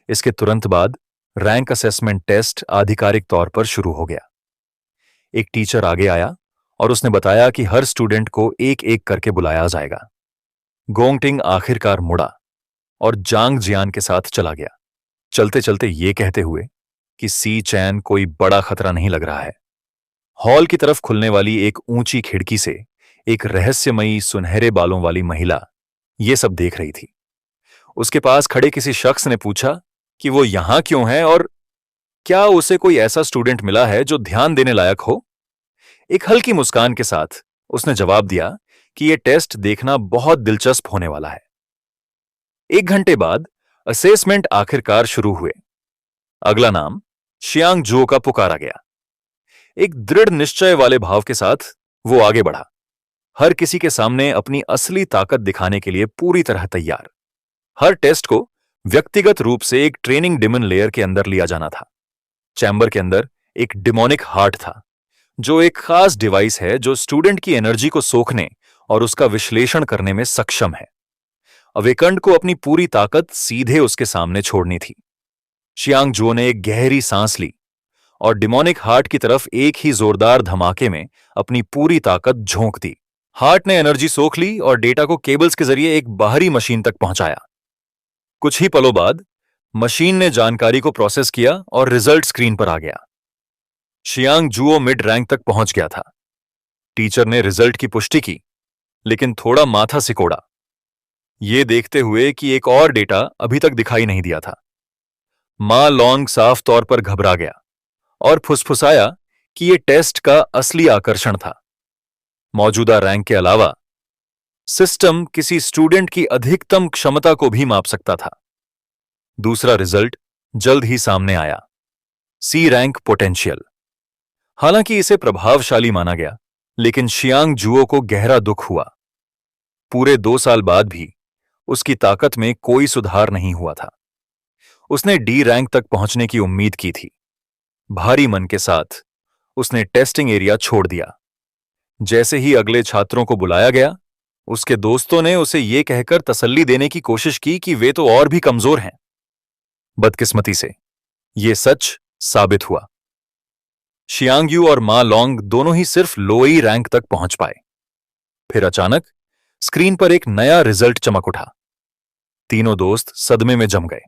इसके तुरंत बाद रैंक असेसमेंट टेस्ट आधिकारिक तौर पर शुरू हो गया। एक टीचर आगे आया और उसने बताया कि हर स्टूडेंट को एक एक करके बुलाया जाएगा। गोंग टिंग आखिरकार मुड़ा और जांग जियान के साथ चला गया, चलते चलते ये कहते हुए कि सी चैन कोई बड़ा खतरा नहीं लग रहा है। हॉल की तरफ खुलने वाली एक ऊंची खिड़की से एक रहस्यमयी सुनहरे बालों वाली महिला ये सब देख रही थी। उसके पास खड़े किसी शख्स ने पूछा कि वो यहां क्यों है और क्या उसे कोई ऐसा स्टूडेंट मिला है जो ध्यान देने लायक हो। एक हल्की मुस्कान के साथ उसने जवाब दिया कि यह टेस्ट देखना बहुत दिलचस्प होने वाला है। 1 घंटे बाद असेसमेंट आखिरकार शुरू हुए। अगला नाम शियांग जो का पुकारा गया। एक दृढ़ निश्चय वाले भाव के साथ वो आगे बढ़ा, हर किसी के सामने अपनी असली ताकत दिखाने के लिए पूरी तरह तैयार। हर टेस्ट को व्यक्तिगत रूप से एक ट्रेनिंग डिमन लेयर के अंदर लिया जाना था। चैम्बर के अंदर एक डिमोनिक हार्ट था, जो एक खास डिवाइस है जो स्टूडेंट की एनर्जी को सोखने और उसका विश्लेषण करने में सक्षम है। अवेकंड को अपनी पूरी ताकत सीधे उसके सामने छोड़नी थी। शियांग जो ने एक गहरी सांस ली और डिमोनिक हार्ट की तरफ एक ही जोरदार धमाके में अपनी पूरी ताकत झोंक दी। हार्ट ने एनर्जी सोख ली और डेटा को केबल्स के जरिए एक बाहरी मशीन तक पहुंचाया। कुछ ही पलों बाद मशीन ने जानकारी को प्रोसेस किया और रिजल्ट स्क्रीन पर आ गया। शियांग जुओ मिड रैंक तक पहुंच गया था। टीचर ने रिजल्ट की पुष्टि की, लेकिन थोड़ा माथा सिकोड़ा, यह देखते हुए कि एक और डेटा अभी तक दिखाई नहीं दिया था। मा लॉन्ग साफ तौर पर घबरा गया और फुसफुसाया कि यह टेस्ट का असली आकर्षण था। मौजूदा रैंक के अलावा सिस्टम किसी स्टूडेंट की अधिकतम क्षमता को भी माप सकता था। दूसरा रिजल्ट जल्द ही सामने आया, सी रैंक पोटेंशियल। हालांकि इसे प्रभावशाली माना गया, लेकिन शियांग जुओ को गहरा दुख हुआ। पूरे 2 साल बाद भी उसकी ताकत में कोई सुधार नहीं हुआ था। उसने डी रैंक तक पहुंचने की उम्मीद की थी। भारी मन के साथ उसने टेस्टिंग एरिया छोड़ दिया। जैसे ही अगले छात्रों को बुलाया गया, उसके दोस्तों ने उसे यह कहकर तसल्ली देने की कोशिश की कि वे तो और भी कमजोर हैं। बदकिस्मती से यह सच साबित हुआ। शियांगयू और मा लॉन्ग दोनों ही सिर्फ लोई रैंक तक पहुंच पाए। फिर अचानक स्क्रीन पर एक नया रिजल्ट चमक उठा। तीनों दोस्त सदमे में जम गए।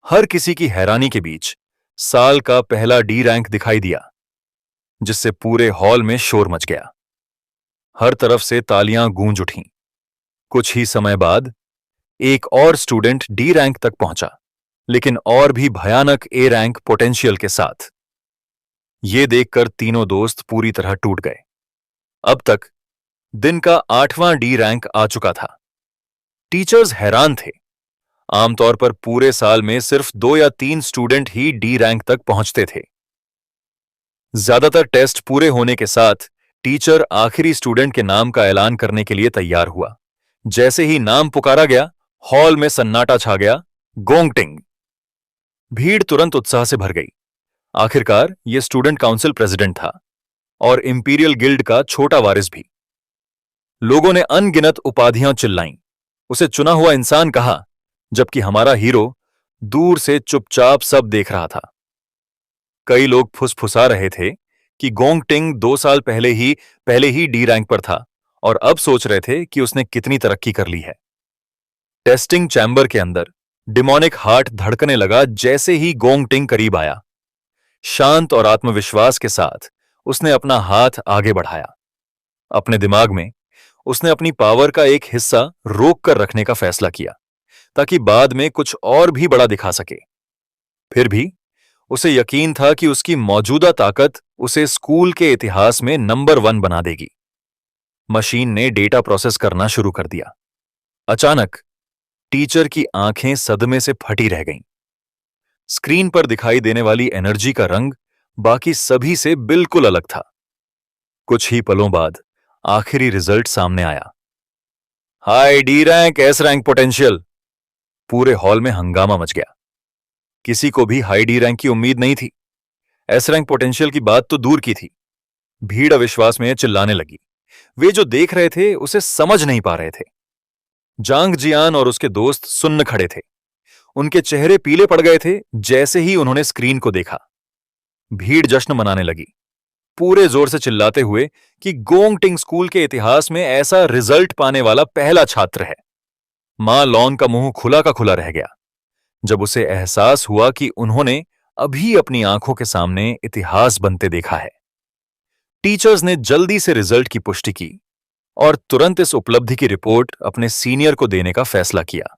हर किसी की हैरानी के बीच साल का पहला डी रैंक दिखाई दिया, जिससे पूरे हॉल में शोर मच गया। हर तरफ से तालियां गूंज उठीं। कुछ ही समय बाद एक और स्टूडेंट डी रैंक तक पहुंचा, लेकिन और भी भयानक ए रैंक पोटेंशियल के साथ। ये देखकर तीनों दोस्त पूरी तरह टूट गए। अब तक दिन का 8वां डी रैंक आ चुका था। टीचर्स हैरान थे। आमतौर पर पूरे साल में सिर्फ 2 या 3 स्टूडेंट ही डी रैंक तक पहुंचते थे। ज्यादातर टेस्ट पूरे होने के साथ टीचर आखिरी स्टूडेंट के नाम का ऐलान करने के लिए तैयार हुआ। जैसे ही नाम पुकारा गया, हॉल में सन्नाटा छा गया। गोंगटिंग। भीड़ तुरंत उत्साह से भर गई। आखिरकार यह स्टूडेंट काउंसिल प्रेसिडेंट था और इंपीरियल गिल्ड का छोटा वारिस भी। लोगों ने अनगिनत उपाधियां चिल्लाईं। उसे चुना हुआ इंसान कहा, जबकि हमारा हीरो दूर से चुपचाप सब देख रहा था। कई लोग फुसफुसा रहे थे कि गोंगटिंग 2 साल पहले ही डी रैंक पर था और अब सोच रहे थे कि उसने कितनी तरक्की कर ली है। टेस्टिंग चैम्बर के अंदर डिमोनिक हार्ट धड़कने लगा जैसे ही गोंगटिंग करीब आया। शांत और आत्मविश्वास के साथ उसने अपना हाथ आगे बढ़ाया। अपने दिमाग में उसने अपनी पावर का एक हिस्सा रोक कर रखने का फैसला किया ताकि बाद में कुछ और भी बड़ा दिखा सके। फिर भी उसे यकीन था कि उसकी मौजूदा ताकत उसे स्कूल के इतिहास में नंबर 1 बना देगी। मशीन ने डेटा प्रोसेस करना शुरू कर दिया। अचानक टीचर की आंखें सदमे से फटी रह गईं। स्क्रीन पर दिखाई देने वाली एनर्जी का रंग बाकी सभी से बिल्कुल अलग था। कुछ ही पलों बाद आखिरी रिजल्ट सामने आया। High D rank, S rank potential. पूरे हॉल में हंगामा मच गया। किसी को भी हाई डी रैंक की उम्मीद नहीं थी। एस रैंक पोटेंशियल की बात तो दूर की थी। भीड़ अविश्वास में चिल्लाने लगी। वे जो देख रहे थे उसे समझ नहीं पा रहे थे। जांग जियान और उसके दोस्त सुन्न खड़े थे। उनके चेहरे पीले पड़ गए थे जैसे ही उन्होंने स्क्रीन को देखा। भीड़ जश्न मनाने लगी, पूरे जोर से चिल्लाते हुए कि गोंगटिंग स्कूल के इतिहास में ऐसा रिजल्ट पाने वाला पहला छात्र है। मां लॉन्ग का मुंह खुला का खुला रह गया जब उसे एहसास हुआ कि उन्होंने अभी अपनी आंखों के सामने इतिहास बनते देखा है। टीचर्स ने जल्दी से रिजल्ट की पुष्टि की और तुरंत इस उपलब्धि की रिपोर्ट अपने सीनियर को देने का फैसला किया।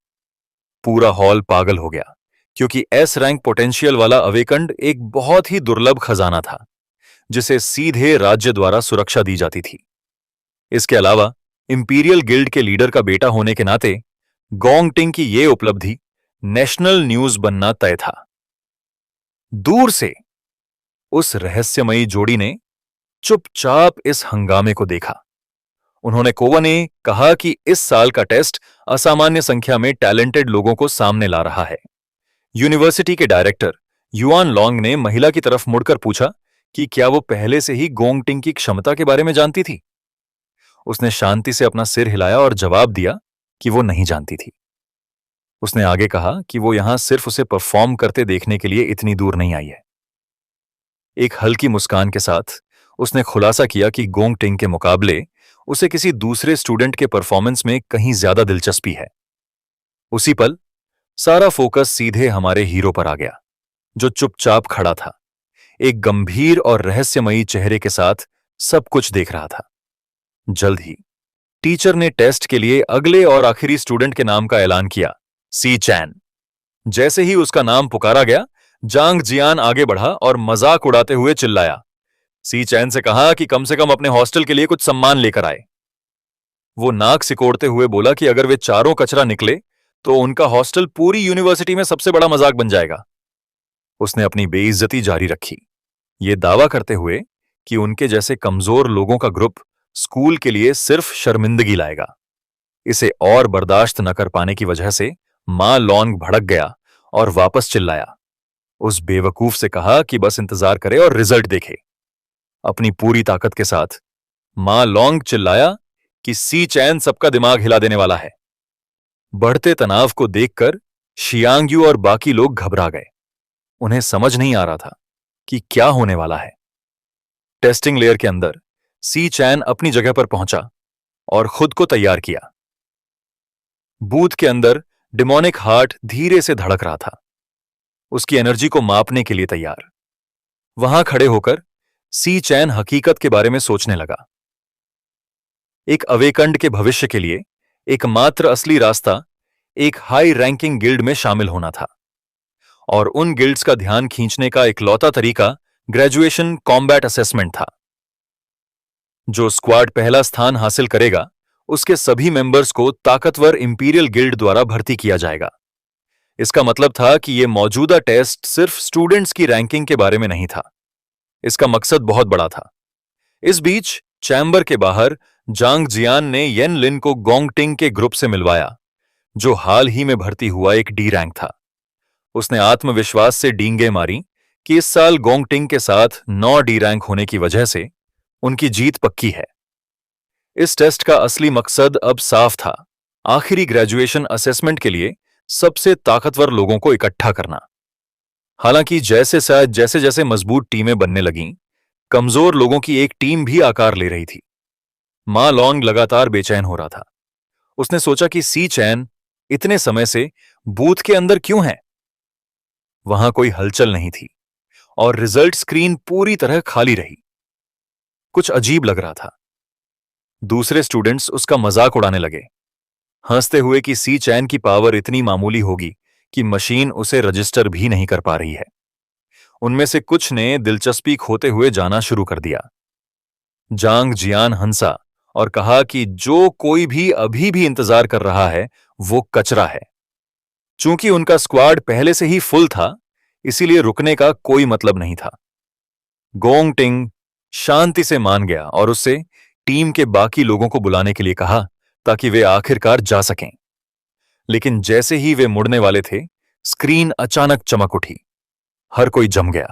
पूरा हॉल पागल हो गया क्योंकि एस रैंक पोटेंशियल वाला अवेकंड एक बहुत ही दुर्लभ खजाना था जिसे सीधे राज्य द्वारा सुरक्षा दी जाती थी। इसके अलावा इंपीरियल गिल्ड के लीडर का बेटा होने के नाते गोंगटिंग की यह उपलब्धि नेशनल न्यूज बनना तय था। दूर से उस रहस्यमयी जोड़ी ने चुपचाप इस हंगामे को देखा। उन्होंने कोवा ने कहा कि इस साल का टेस्ट असामान्य संख्या में टैलेंटेड लोगों को सामने ला रहा है। यूनिवर्सिटी के डायरेक्टर युआन लॉन्ग ने महिला की तरफ मुड़कर पूछा कि क्या वो पहले से ही गोंगटिंग की क्षमता के बारे में जानती थी। उसने शांति से अपना सिर हिलाया और जवाब दिया कि वो नहीं जानती थी। उसने आगे कहा कि वो यहां सिर्फ उसे परफॉर्म करते देखने के लिए इतनी दूर नहीं आई है। एक हल्की मुस्कान के साथ उसने खुलासा किया कि गोंगटिंग के मुकाबले उसे किसी दूसरे स्टूडेंट के परफॉर्मेंस में कहीं ज्यादा दिलचस्पी है। उसी पल सारा फोकस सीधे हमारे हीरो पर आ गया, जो चुपचाप खड़ा था, एक गंभीर और रहस्यमयी चेहरे के साथ सब कुछ देख रहा था। जल्द ही टीचर ने टेस्ट के लिए अगले और आखिरी स्टूडेंट के नाम का ऐलान किया, सी चैन। जैसे ही उसका नाम पुकारा गया, जांग जियान आगे बढ़ा और मजाक उड़ाते हुए चिल्लाया। सी चैन से कहा कि कम से कम अपने हॉस्टल के लिए कुछ सम्मान लेकर आए। वो नाक सिकोड़ते हुए बोला कि अगर वे चारों कचरा निकले तो उनका हॉस्टल पूरी यूनिवर्सिटी में सबसे बड़ा मजाक बन जाएगा। उसने अपनी बेइज्जती जारी रखी, ये दावा करते हुए कि उनके जैसे कमजोर लोगों का ग्रुप स्कूल के लिए सिर्फ शर्मिंदगी लाएगा। इसे और बर्दाश्त न कर पाने की वजह से मां लॉन्ग भड़क गया और वापस चिल्लाया। उस बेवकूफ से कहा कि बस इंतजार करे और रिजल्ट देखे। अपनी पूरी ताकत के साथ मां लॉन्ग चिल्लाया कि सी चैन सबका दिमाग हिला देने वाला है। बढ़ते तनाव को देखकर शियांगयू और बाकी लोग घबरा गए। उन्हें समझ नहीं आ रहा था कि क्या होने वाला है। टेस्टिंग लेयर के अंदर सी चैन अपनी जगह पर पहुंचा और खुद को तैयार किया। बूथ के अंदर डिमोनिक हार्ट धीरे से धड़क रहा था, उसकी एनर्जी को मापने के लिए तैयार। वहां खड़े होकर सी चैन हकीकत के बारे में सोचने लगा। एक अवेकंड के भविष्य के लिए एकमात्र असली रास्ता एक हाई रैंकिंग गिल्ड में शामिल होना था, और उन गिल्ड्स का ध्यान खींचने का इकलौता तरीका ग्रेजुएशन कॉम्बैट असेसमेंट था। जो स्क्वाड पहला स्थान हासिल करेगा उसके सभी मेंबर्स को ताकतवर इंपीरियल गिल्ड द्वारा भर्ती किया जाएगा। इसका मतलब था कि यह मौजूदा टेस्ट सिर्फ स्टूडेंट्स की रैंकिंग के बारे में नहीं था, इसका मकसद बहुत बड़ा था। इस बीच चैम्बर के बाहर जांग जियान ने येन लिन को गोंगटिंग के ग्रुप से मिलवाया, जो हाल ही में भर्ती हुआ एक डी रैंक था। उसने आत्मविश्वास से डींगे मारी कि इस साल गोंगटिंग के साथ 9 डी रैंक होने की वजह से उनकी जीत पक्की है। इस टेस्ट का असली मकसद अब साफ था, आखिरी ग्रेजुएशन असेसमेंट के लिए सबसे ताकतवर लोगों को इकट्ठा करना। हालांकि जैसे जैसे मजबूत टीमें बनने लगीं, कमजोर लोगों की एक टीम भी आकार ले रही थी। मा लॉन्ग लगातार बेचैन हो रहा था। उसने सोचा कि सी चैन इतने समय से बूथ के अंदर क्यों है? वहां कोई हलचल नहीं थी और रिजल्ट स्क्रीन पूरी तरह खाली रही। कुछ अजीब लग रहा था। दूसरे स्टूडेंट्स उसका मजाक उड़ाने लगे, हंसते हुए कि सी चैन की पावर इतनी मामूली होगी कि मशीन उसे रजिस्टर भी नहीं कर पा रही है। उनमें से कुछ ने दिलचस्पी खोते हुए जाना शुरू कर दिया। जांग जियान हंसा और कहा कि जो कोई भी अभी भी इंतजार कर रहा है वो कचरा है। चूंकि उनका स्क्वाड पहले से ही फुल था, इसीलिए रुकने का कोई मतलब नहीं था। गोंगटिंग शांति से मान गया और उससे टीम के बाकी लोगों को बुलाने के लिए कहा ताकि वे आखिरकार जा सकें। लेकिन जैसे ही वे मुड़ने वाले थे, स्क्रीन अचानक चमक उठी। हर कोई जम गया।